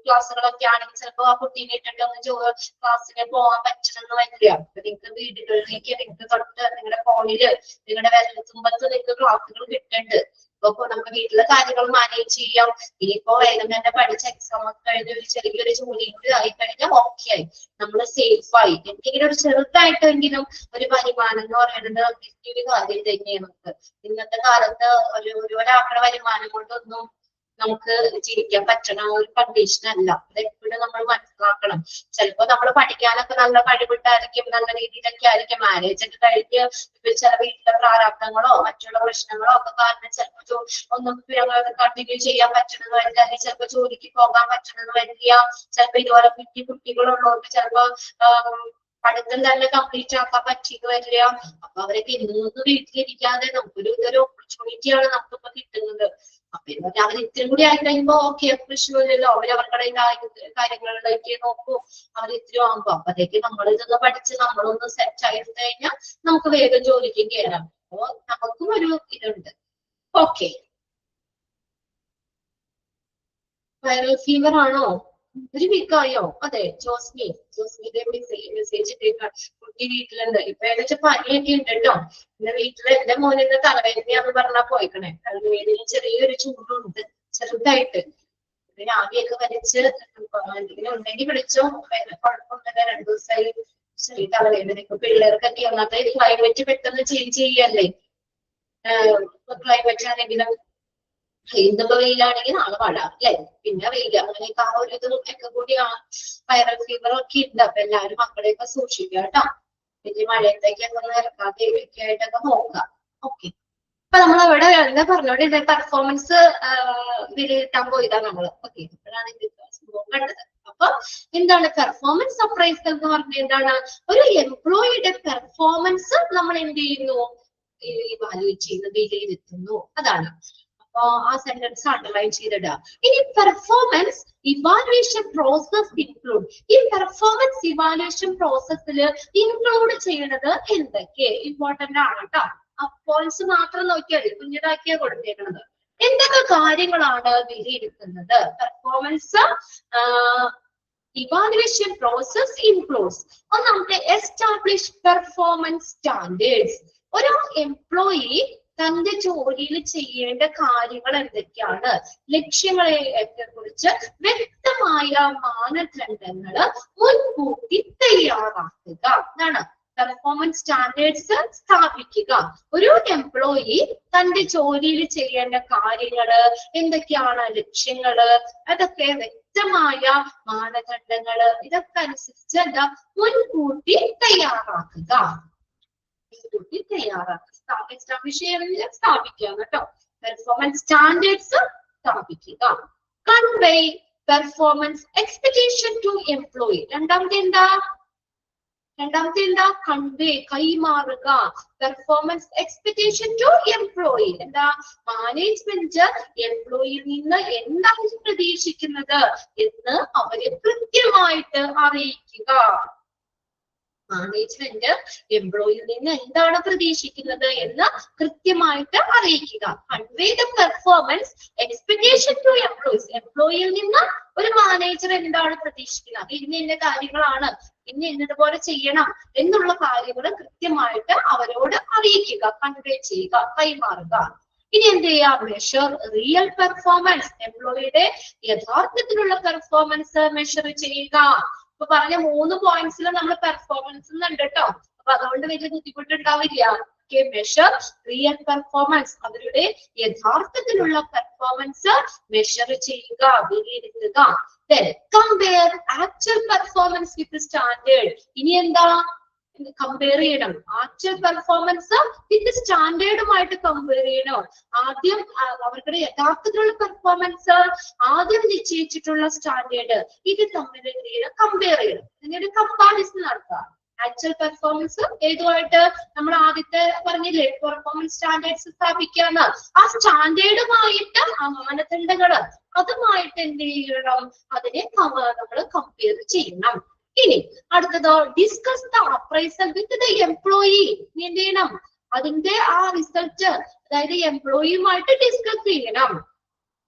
ക്ലാസ്സുകളൊക്കെ ആണെങ്കിൽ ചിലപ്പോ ആ കുട്ടീനെ ഇട്ടിട്ട് ഒന്ന് ക്ലാസ്സിന് പോകാൻ പറ്റണമെന്ന് വരില്ല. അപ്പൊ നിങ്ങൾക്ക് വീടുകളിലേക്ക് നിങ്ങൾക്ക് തൊട്ട് നിങ്ങളുടെ ഫോണില് നിങ്ങളുടെ വിരൽത്തുമ്പത്ത് നിങ്ങൾക്ക് ക്ലാസ്സുകൾ കിട്ടുന്നുണ്ട്. അപ്പൊ നമുക്ക് വീട്ടിലെ കാര്യങ്ങൾ മാനേജ് ചെയ്യാം. ഇനിയിപ്പോ വേഗം തന്നെ പഠിച്ച എക്സാം ഒക്കെ കഴിഞ്ഞ് ഒരു ചെറിയൊരു ജോലി കൂടി ആയിക്കഴിഞ്ഞാൽ ഓക്കെ ആയി, നമ്മൾ സേഫ് ആയി. എന്തെങ്കിലും ഒരു ചെറുതായിട്ടെങ്കിലും ഒരു വരുമാനം എന്ന് പറയുന്നത് വലിയൊരു കാര്യം തന്നെയാണ്. നമുക്ക് ഇന്നത്തെ കാലത്ത് ഒരാളുടെ വരുമാനം കൊണ്ടൊന്നും നമുക്ക് ജീവിക്കാൻ പറ്റണ ഒരു കണ്ടീഷൻ അല്ല. അതെപ്പോഴും നമ്മൾ മനസ്സിലാക്കണം. ചിലപ്പോ നമ്മൾ പഠിക്കാനൊക്കെ നല്ല കഴിവിട്ടായിരിക്കും, നല്ല രീതിയിലൊക്കെ ആയിരിക്കും. മാരേജ് ഒക്കെ കഴിഞ്ഞ് ചില വീട്ടിലെ പ്രാരാബ്ദങ്ങളോ മറ്റുള്ള പ്രശ്നങ്ങളോ ഒക്കെ കാരണം ചിലപ്പോ ഒന്നും കണ്ടിന്യൂ ചെയ്യാൻ പറ്റണമെന്ന് വരില്ല, അല്ലെങ്കിൽ ചിലപ്പോ ജോലിക്ക് പോകാൻ പറ്റണമെന്ന് വരില്ല. ചിലപ്പോ ഇതുപോലെ കുട്ടികളുള്ളവർക്ക് ചിലപ്പോ പഠിത്തം തന്നെ കംപ്ലീറ്റ് ആക്കാൻ പറ്റിയെന്ന് വരില്ല. അപ്പൊ അവരൊക്കെ ഇന്ന് വീട്ടിലിരിക്കാതെ ഇതൊരു ഓപ്പർച്യൂണിറ്റിയാണ് നമുക്കിപ്പോ കിട്ടുന്നത്. അപ്പൊ അവർ ഇത്തിരി കൂടി ആയി കഴിയുമ്പോ ഓക്കെ പ്രശ്നമില്ലല്ലോ, അവരവരുടെ കാര്യങ്ങളിലേക്ക് നോക്കൂ. അവർ ഇത്തിരി ആകുമ്പോ അപ്പത്തേക്ക് നമ്മൾ ഇതൊന്ന് പഠിച്ച് നമ്മളൊന്ന് സെറ്റ് ആയിട്ട് കഴിഞ്ഞാൽ നമുക്ക് വേഗം ജോലിക്ക് കയറാം. അപ്പൊ നമുക്കും ഒരു ഇതുണ്ട്. ഓക്കെ, വൈറൽ ഫീവർ ആണോ? ഒരു വീക്കായോ? അതെ, ജോസ്മിയുടെ മെസ്സേജ് കുട്ടി വീട്ടിലുണ്ട്. ഇപ്പൊ ഏകദേശം പനിയൊക്കെ ഉണ്ട് കേട്ടോ. പിന്നെ വീട്ടില് എന്റെ മോനിന്ന് തലവേദനയാന്ന് പറഞ്ഞാ പോയിക്കണേ. തലവേദനയിൽ ചെറിയൊരു ചൂടുണ്ട് ചെറുതായിട്ട്. പിന്നെ ആവിയൊക്കെ വലിച്ച് എന്തെങ്കിലും ഉണ്ടെങ്കിൽ വിളിച്ചോ, കുഴപ്പമൊന്നുമില്ല. 2 ദിവസമായി ചെറിയ തലവേദന. ഇപ്പൊ പിള്ളേർക്കൊക്കെ ഒന്നാമത്തെ ക്ലൈമറ്റ് പെട്ടെന്ന് ചേഞ്ച് ചെയ്യല്ലേ. ക്ലൈമറ്റ് ആണെങ്കിലും ഇന്നിപ്പോ വെയിലാണെങ്കിൽ നാളെ മഴ അല്ലെ, പിന്നെ വെയില്, അങ്ങനെയൊക്കെ ആ ഒരു ഇതും ഒക്കെ കൂടി വൈറൽ ഫീവർ ഒക്കെ ഉണ്ട്. അപ്പൊ എല്ലാവരും മക്കളെയൊക്കെ സൂക്ഷിക്കുക കേട്ടോ. പിന്നെ മഴയത്തേക്കൊക്കെ ഒന്ന് ഇറക്കാതെ ഒക്കെ ആയിട്ടൊക്കെ നോക്കാം. ഓക്കെ, അപ്പൊ നമ്മൾ അവിടെ എന്താ പറഞ്ഞോണ്ട് പെർഫോമൻസ് വിലയിരുത്താൻ പോയതാ നമ്മള്. ഓക്കെ, ഇപ്പോഴാണ് സംഭവം കണ്ടത്. അപ്പൊ എന്താണ് പെർഫോമൻസ് അപ്രൈസൽ എന്ന് പറഞ്ഞാൽ? എന്താണ്? ഒരു എംപ്ലോയിയുടെ പെർഫോമൻസ് നമ്മൾ എന്ത് ചെയ്യുന്നു? ഇവാലുവേറ്റ് ചെയ്യുന്നു, വിലയിരുത്തുന്നു. അതാണ്. ആ സെന്റൻസ് അണ്ടർലൈൻ ചെയ്തിടുക. ഇനി പെർഫോമൻസ് ഇവാലുവേഷൻ പ്രോസസ് ഇൻക്ലൂഡ്. ഈ പെർഫോമൻസ് ഇവാലുവേഷൻ പ്രോസസ്സിൽ ഇൻക്ലൂഡ് ചെയ്യുന്നത് എന്തൊക്കെ ഇമ്പോർട്ടന്റ് ആണ് കേട്ടോ. ആ പോയിന്റ്സ് മാത്രം നോക്കിയാൽ കുഞ്ഞിതാക്കിയാ കൊടുത്തേക്കുന്നത്. എന്തൊക്കെ കാര്യങ്ങളാണ് വിലയിരുത്തുന്നത്? Performance evaluation process includes. ഒന്നാമത്തെ, എസ്റ്റാബ്ലിഷ് പെർഫോമൻസ് സ്റ്റാൻഡേർഡ്സ്. ഒരു എംപ്ലോയി തന്റെ ജോലിയിൽ ചെയ്യേണ്ട കാര്യങ്ങൾ എന്തൊക്കെയാണ്, ലക്ഷ്യങ്ങളെ കുറിച്ച് വ്യക്തമായ മാനദണ്ഡങ്ങൾ മുൻകൂട്ടി തയ്യാറാക്കുക എന്നാണ്. പെർഫോമൻസ് സ്റ്റാൻഡേർഡ്സ് സ്ഥാപിക്കുക. ഒരു എംപ്ലോയി തന്റെ ജോലിയിൽ ചെയ്യേണ്ട കാര്യങ്ങള് എന്തൊക്കെയാണ്, ലക്ഷ്യങ്ങള്, അതൊക്കെ വ്യക്തമായ മാനദണ്ഡങ്ങള്, ഇതൊക്കെ അനുസരിച്ച് എന്താ മുൻകൂട്ടി തയ്യാറാക്കുക. എസ്റ്റാബ്ലിഷ് ചെയ്യണമെങ്കിൽ സ്ഥാപിക്കുക കേട്ടോ. പെർഫോമൻസ് സ്റ്റാൻഡേർഡ്സ് സ്ഥാപിക്കുക. Convey performance expectation to employee. രണ്ടാമത്തെ എന്താ? കൺവേ, കൈമാറുക. Performance expectation to employee. എന്താ? മാനേജ്മെന്റ് എംപ്ലോയിയിൽ നിന്ന് എന്താണ് പ്രതീക്ഷിക്കുന്നത് എന്ന് അവരെ കൃത്യമായിട്ട് അറിയിക്കുക. മാനേജ്മെന്റ് എംപ്ലോയിയിൽ നിന്ന് എന്താണ് പ്രതീക്ഷിക്കുന്നത് എന്ന് കൃത്യമായിട്ട് അറിയിക്കുക. Convey the performance expectation to employees. എംപ്ലോയിയിൽ നിന്ന് ഒരു മാനേജർ എന്താണ് പ്രതീക്ഷിക്കുന്നത്, ഇന്ന കാര്യങ്ങളാണ്, ഇന്നതുപോലെ ചെയ്യണം എന്നുള്ള കാര്യങ്ങൾ കൃത്യമായിട്ട് അവരോട് അറിയിക്കുക, കൺവേ ചെയ്യുക, കൈമാറുക. ഇനി എന്ത് ചെയ്യാം? Measure real performance. എംപ്ലോയിയുടെ യഥാർത്ഥത്തിലുള്ള പെർഫോമൻസ് മെഷർ ചെയ്യുക. ഇപ്പൊ പറഞ്ഞ 3 പോയിന്റ്സിൽ നമ്മൾ പെർഫോമൻസ് ഉണ്ട് കേട്ടോ. അപ്പൊ അതുകൊണ്ട് വലിയ ബുദ്ധിമുട്ടുണ്ടാവില്ല. മെഷർ റിയൽ പെർഫോമൻസ്, അവരുടെ യഥാർത്ഥത്തിലുള്ള പെർഫോമൻസ് മെഷർ ചെയ്യുക, വിലയിരുത്തുക. Compare actual performance with standard. ഇനി എന്താ? കമ്പയർ ചെയ്യണം. ആക്ച്വൽ പെർഫോമൻസ് വിത്ത് സ്റ്റാൻഡേർഡുമായിട്ട് കമ്പയർ ചെയ്യണം. ആദ്യം അവരുടെ യഥാർത്ഥത്തിലുള്ള പെർഫോമൻസ്, ആദ്യം നിശ്ചയിച്ചിട്ടുള്ള സ്റ്റാൻഡേർഡ്, ഇത് തമ്മിൽ എന്ത് ചെയ്യണം? കമ്പയർ ചെയ്യണം. ഇതിനൊരു കമ്പാരിസൺ നടത്തുക. ആക്ച്വൽ പെർഫോമൻസ് ഏതുമായിട്ട്? നമ്മൾ ആദ്യത്തെ പറഞ്ഞില്ലേ, പെർഫോമൻസ് സ്റ്റാൻഡേർഡ്സ് സ്ഥാപിക്കാന്ന്. ആ സ്റ്റാൻഡേർഡുമായിട്ട്, ആ മാനദണ്ഡങ്ങള് അതുമായിട്ട് എന്ത് ചെയ്യണം? അതിനെ നമ്മൾ കമ്പയർ ചെയ്യണം. ഇനി അടുത്തതോ, discuss the appraisal with the employee. എന്ത് ചെയ്യണം? അതിന്റെ ആ റിസൾട്ട്, അതായത് എംപ്ലോയിയുമായിട്ട് ഡിസ്കസ് ചെയ്യണം.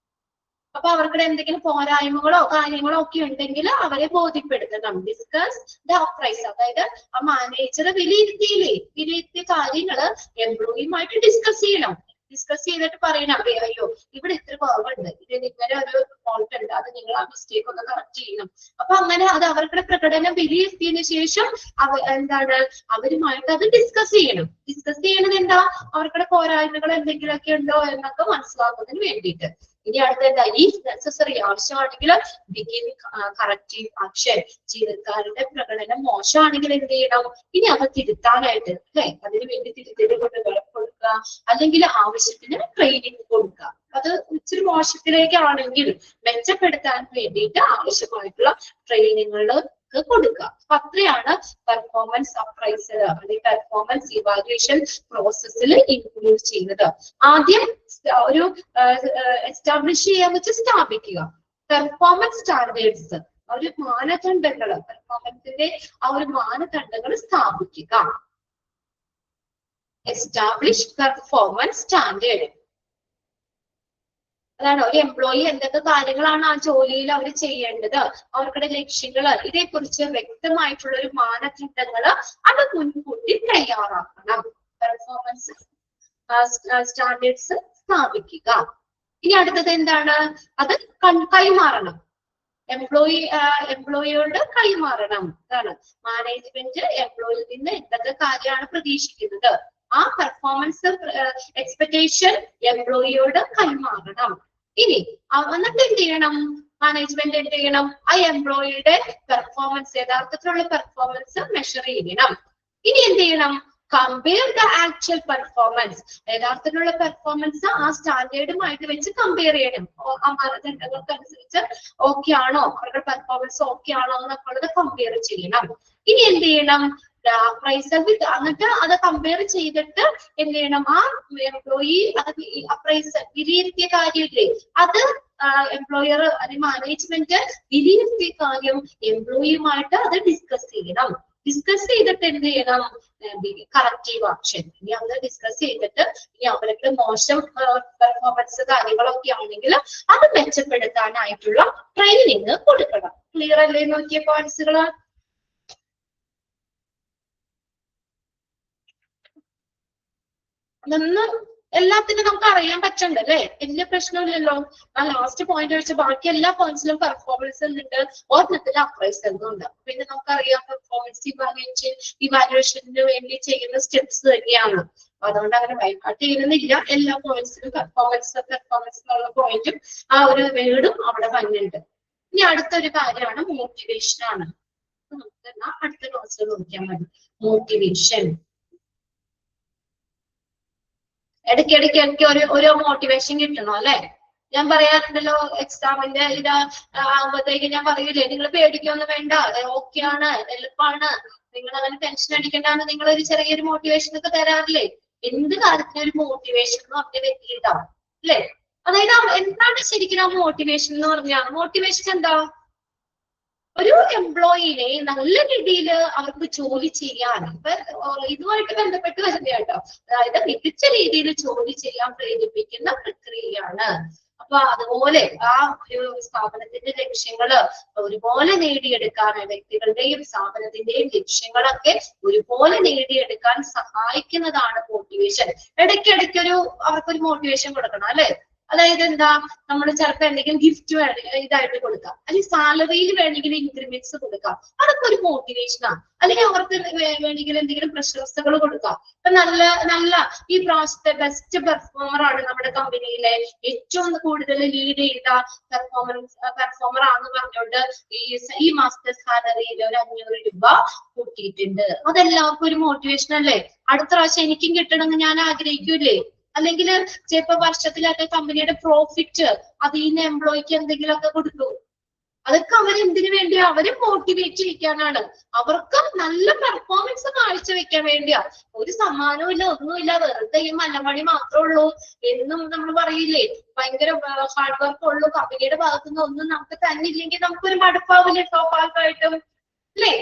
അപ്പൊ അവർക്ക് എന്തെങ്കിലും പോരായ്മകളോ കാര്യങ്ങളോ ഒക്കെ ഉണ്ടെങ്കിൽ അവരെ ബോധ്യപ്പെടുത്തണം. ഡിസ്കസ് ദ അപ്രൈസ്, അതായത് ആ മാനേജർ വിലയിരുത്തിയ കാര്യങ്ങള് എംപ്ലോയിയുമായിട്ട് ഡിസ്കസ് ചെയ്യണം. ഡിസ്കസ് ചെയ്തിട്ട് പറയണം, അയ്യോ ഇവിടെ ഇത്ര കുറവുണ്ട്, ഇത് ഇങ്ങനെ ഒരു ഫോൾട്ട് ഉണ്ട്, അത് നിങ്ങൾ ആ മിസ്റ്റേക്ക് ഒന്ന് കറക്റ്റ് ചെയ്യണം. അപ്പൊ അങ്ങനെ അത് അവരുടെ പ്രകടനം വിലയിരുത്തിയതിനു ശേഷം എന്താണ്, അവരുമായിട്ട് അത് ഡിസ്കസ് ചെയ്യണം. ഡിസ്കസ് ചെയ്യണത് എന്താ? അവരുടെ പോരായ്മകൾ എന്തെങ്കിലുമൊക്കെ ഉണ്ടോ എന്നൊക്കെ മനസ്സിലാക്കുന്നതിന് വേണ്ടിയിട്ട്. ഇനി അടുത്ത എന്താ? ഈഫ് നെസസറി, ആവശ്യമാണെങ്കിൽ ബിഗിൻ കറക്റ്റീവ് ആക്ഷൻ. ജീവനക്കാരുടെ പ്രകടനം മോശമാണെങ്കിൽ എന്ത് ചെയ്യണം? ഇനി അത് തിരുത്താനായിട്ട്, അല്ലെ, അതിന് വേണ്ടി തിരുത്തൽ കൊടുക്കുക, അല്ലെങ്കിൽ ആവശ്യത്തിന് ട്രെയിനിങ് കൊടുക്കുക. അത് ഇച്ചിരി മോശത്തിലേക്കാണെങ്കിൽ മെച്ചപ്പെടുത്താൻ വേണ്ടിയിട്ട് ആവശ്യമായിട്ടുള്ള ട്രെയിനിങ്ങുകൾ കൊടുക്കുക. അപ്പൊ അത്രയാണ് പെർഫോമൻസ് അപ്രൈസൽ അല്ലെങ്കിൽ പെർഫോമൻസ് ഇവാലുവേഷൻ പ്രോസസ്സിൽ ഇൻക്ലൂഡ് ചെയ്യുന്നത്. ആദ്യം ഒരു എസ്റ്റാബ്ലിഷ് ചെയ്യാന്ന് വെച്ചാൽ സ്ഥാപിക്കുക പെർഫോമൻസ് സ്റ്റാൻഡേർഡ്സ്, ഒരു മാനദണ്ഡങ്ങൾ, പെർഫോമൻസിന്റെ ആ ഒരു മാനദണ്ഡങ്ങൾ സ്ഥാപിക്കുക. എസ്റ്റാബ്ലിഷ് പെർഫോമൻസ് സ്റ്റാൻഡേർഡ്, അതാണ് ഒരു എംപ്ലോയി എന്തൊക്കെ കാര്യങ്ങളാണ് ആ ജോലിയിൽ അവർ ചെയ്യേണ്ടത്, അവർക്കുടെ ലക്ഷ്യങ്ങള്, ഇതേക്കുറിച്ച് വ്യക്തമായിട്ടുള്ള ഒരു മാനദണ്ഡങ്ങള് അത് മുൻകൂട്ടി തയ്യാറാക്കണം. പെർഫോമൻസ് സ്റ്റാൻഡേർഡ്സ് സ്ഥാപിക്കുക. ഇനി അടുത്തത് എന്താണ്? അത് കൈമാറണം. എംപ്ലോയിയോട് കൈമാറണം. അതാണ് മാനേജ്മെന്റ് എംപ്ലോയിയിൽ നിന്ന് എന്തൊക്കെ കാര്യമാണ് പ്രതീക്ഷിക്കുന്നത്, ആ പെർഫോമൻസ് എക്സ്പെക്ടേഷൻ എംപ്ലോയിയോട് കൈമാറണം. ഇനി എന്നിട്ട് എന്ത് ചെയ്യണം? മാനേജ്മെന്റ് എന്ത് ചെയ്യണം? ആ എംപ്ലോയിയുടെ പെർഫോമൻസ്, യഥാർത്ഥത്തിലുള്ള പെർഫോമൻസ് മെഷർ ചെയ്യണം. ഇനി എന്ത് ചെയ്യണം? കമ്പയർ ദ ആക്ച്വൽ പെർഫോമൻസ്, യഥാർത്ഥത്തിലുള്ള പെർഫോമൻസ് ആ സ്റ്റാൻഡേർഡുമായിട്ട് വെച്ച് കമ്പയർ ചെയ്യണം. ആ മാനദണ്ഡങ്ങൾക്ക് അനുസരിച്ച് ഓക്കെ ആണോ, അവരുടെ പെർഫോമൻസ് ഓക്കെ ആണോ എന്നൊക്കെ കമ്പയർ ചെയ്യണം. ഇനി എന്ത് ചെയ്യണം? അപ്രൈസൽ വിത്ത്, എന്നിട്ട് അത് കമ്പയർ ചെയ്തിട്ട് എന്ത് ചെയ്യണം? ആ എംപ്ലോയി അത് അപ്രൈസൽ വിലയിരുത്തിയ കാര്യമില്ലേ, അത് എംപ്ലോയർ അല്ലെങ്കിൽ മാനേജ്മെന്റ് വിലയിരുത്തിയ കാര്യം എംപ്ലോയിയുമായിട്ട് അത് ഡിസ്കസ് ചെയ്യണം. ഡിസ്കസ് ചെയ്തിട്ട് എന്ത് ചെയ്യണം? Corrective action. ഇനി അത് ഡിസ്കസ് ചെയ്തിട്ട് ഇനി അവർക്ക് മോശം പെർഫോമൻസ് കാര്യങ്ങളൊക്കെ ആണെങ്കിൽ അത് മെച്ചപ്പെടുത്താനായിട്ടുള്ള ട്രെയിനിങ് കൊടുക്കണം. ക്ലിയർ അല്ലേ? നോക്കിയ പോയിന്റ്സുകള് അതൊന്നും എല്ലാത്തിനും നമുക്ക് അറിയാൻ പറ്റണ്ട അല്ലേ? വലിയ പ്രശ്നമില്ലല്ലോ. ആ ലാസ്റ്റ് പോയിന്റ് വെച്ച് ബാക്കി എല്ലാ പോയിന്റ്സിലും പെർഫോമൻസ് ഉണ്ട്, ഒരെണ്ണത്തിൽ അപ്രൈസൽ ഉണ്ട്. പിന്നെ നമുക്കറിയാം പെർഫോമൻസ് ഇവാലുവേഷന് വേണ്ടി ചെയ്യുന്ന സ്റ്റെപ്സ് തന്നെയാണ്. അതുകൊണ്ട് അങ്ങനെ ബൈപ്പാട്ട് ചെയ്യുന്നില്ല. എല്ലാ പോയിന്റ്സിലും പെർഫോമൻസ് എന്നുള്ള പോയിന്റും ആ ഒരു വേർഡും അവിടെ വന്നിട്ടുണ്ട്. ഇനി അടുത്തൊരു കാര്യമാണ് മോട്ടിവേഷൻ ആണ്. നമുക്ക് അടുത്ത ക്ലാസ്സിൽ നോക്കിയാൽ മതി. മോട്ടിവേഷൻ ഇടയ്ക്കിടയ്ക്ക് എനിക്ക് ഒരു മോട്ടിവേഷൻ കിട്ടണോ അല്ലെ? ഞാൻ പറയാറുണ്ടല്ലോ, എക്സാമിന്റെ ഇത് ആകുമ്പോഴത്തേക്ക് ഞാൻ പറയൂലേ, നിങ്ങൾ പേടിക്കൊന്നും വേണ്ട, ഓക്കെ ആണ്, എളുപ്പമാണ്, നിങ്ങൾ അങ്ങനെ ടെൻഷൻ അടിക്കണ്ടെന്ന് നിങ്ങൾ ഒരു ചെറിയൊരു മോട്ടിവേഷൻ ഒക്കെ തരാറില്ലേ? എന്ത് കാര്യത്തിനും ഒരു മോട്ടിവേഷൻ എന്ന് പറഞ്ഞ വ്യക്തിയുണ്ടാവും അല്ലെ? അതായത് എന്താണ് ശരിക്കും ആ മോട്ടിവേഷൻ എന്ന് പറഞ്ഞാൽ? മോട്ടിവേഷൻ എന്താ? ഒരു എംപ്ലോയിനെ നല്ല രീതിയിൽ അവർക്ക് ജോലി ചെയ്യാൻ, ഇപ്പൊ ഇതുമായിട്ട് ബന്ധപ്പെട്ട് വരുന്ന കേട്ടോ, അതായത് മികച്ച രീതിയിൽ ജോലി ചെയ്യാൻ പ്രേരിപ്പിക്കുന്ന പ്രക്രിയയാണ്. അപ്പൊ അതുപോലെ ആ ഒരു സ്ഥാപനത്തിന്റെ ലക്ഷ്യങ്ങള് ഒരുപോലെ നേടിയെടുക്കാൻ, വ്യക്തികളുടെയും സ്ഥാപനത്തിന്റെയും ലക്ഷ്യങ്ങളൊക്കെ ഒരുപോലെ നേടിയെടുക്കാൻ സഹായിക്കുന്നതാണ് മോട്ടിവേഷൻ. ഇടയ്ക്കിടയ്ക്കൊരു അവർക്കൊരു മോട്ടിവേഷൻ കൊടുക്കണം അല്ലെ? അതായത് എന്താ, നമ്മൾ ചിലപ്പോൾ എന്തെങ്കിലും ഗിഫ്റ്റ് ഇതായിട്ട് കൊടുക്കാം, അല്ലെങ്കിൽ സാലറിയിൽ വേണമെങ്കിൽ ഇൻക്രിമെന്റ്സ് കൊടുക്കാം, അതൊക്കെ ഒരു മോട്ടിവേഷനാണ്. അല്ലെങ്കിൽ അവർക്ക് വേണമെങ്കിൽ എന്തെങ്കിലും പ്രശസ്തികൾ കൊടുക്കാം. ഇപ്പൊ നല്ല ഈ പ്രാവശ്യത്തെ ബെസ്റ്റ് പെർഫോമർ ആണ് നമ്മുടെ കമ്പനിയിലെ, ഏറ്റവും കൂടുതൽ ലീഡ് ചെയ്ത പെർഫോമർ ആണെന്ന് പറഞ്ഞുകൊണ്ട് ഈ മാസത്തെ സാലറിയിൽ ഒരു 500 രൂപ കൂട്ടിയിട്ടുണ്ട്. അതെല്ലാവർക്കും ഒരു മോട്ടിവേഷൻ അല്ലേ? അടുത്ത പ്രാവശ്യം എനിക്കും കിട്ടണമെന്ന് ഞാൻ ആഗ്രഹിക്കൂലേ? അല്ലെങ്കിൽ ചിലപ്പോ വർഷത്തിലൊക്കെ കമ്പനിയുടെ പ്രോഫിറ്റ് അതിൽ നിന്ന് എംപ്ലോയിക്ക് എന്തെങ്കിലുമൊക്കെ കൊടുക്കും. അതൊക്കെ അവരെന്തിനു വേണ്ടിയാ? അവരെ മോട്ടിവേറ്റ് ചെയ്യിക്കാനാണ്, അവർക്ക് നല്ല പെർഫോമൻസ് കാഴ്ചവെക്കാൻ വേണ്ടിയാ. ഒരു സമ്മാനവും ഇല്ല, ഒന്നുമില്ല, വെറുതെ ഈ മലമണി മാത്രമേ ഉള്ളൂ എന്നും നമ്മൾ പറയില്ലേ, ഭയങ്കര ഹാർഡ് വർക്ക് ഉള്ളൂ, കമ്പനിയുടെ ഭാഗത്തുനിന്ന് ഒന്നും നമുക്ക് തന്നില്ലെങ്കിൽ നമുക്കൊരു മടുപ്പാവില്ലേ സ്വാഭാവികമായിട്ടും, അല്ലേ?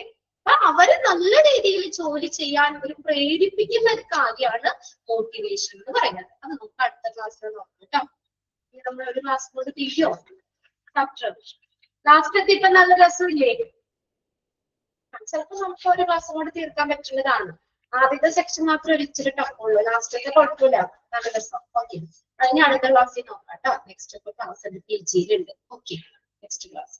അപ്പൊ അവര് നല്ല രീതിയിൽ ജോലി ചെയ്യാൻ ഒരു പ്രേരിപ്പിക്കുന്ന ഒരു കാര്യമാണ് മോട്ടിവേഷൻ എന്ന് പറയുന്നത്. അത് നമുക്ക് അടുത്ത ക്ലാസ്സിൽ നോക്കാം കേട്ടോ. നമ്മൾ ഒരു ക്ലാസ് കൊണ്ട് തീയോ ചാപ്റ്റർ ലാസ്റ്റത്തെ ഇപ്പൊ നല്ല രസമില്ലേ? ചിലപ്പോ നമുക്ക് ഒരു ക്ലാസ് കൊണ്ട് തീർക്കാൻ പറ്റുന്നതാണ്. ആദ്യത്തെ സെക്ഷൻ മാത്രം ഒരു ഇച്ചിരി ടഫുള്ളൂ, ലാസ്റ്റത്തെ കുഴപ്പമില്ല, നല്ല രസം. ഓക്കെ, അതിന് അടുത്ത ക്ലാസ്സിൽ നോക്കാം കേട്ടോ. നെക്സ്റ്റ് ക്ലാസ് PG യിലുണ്ട്. Okay, next class.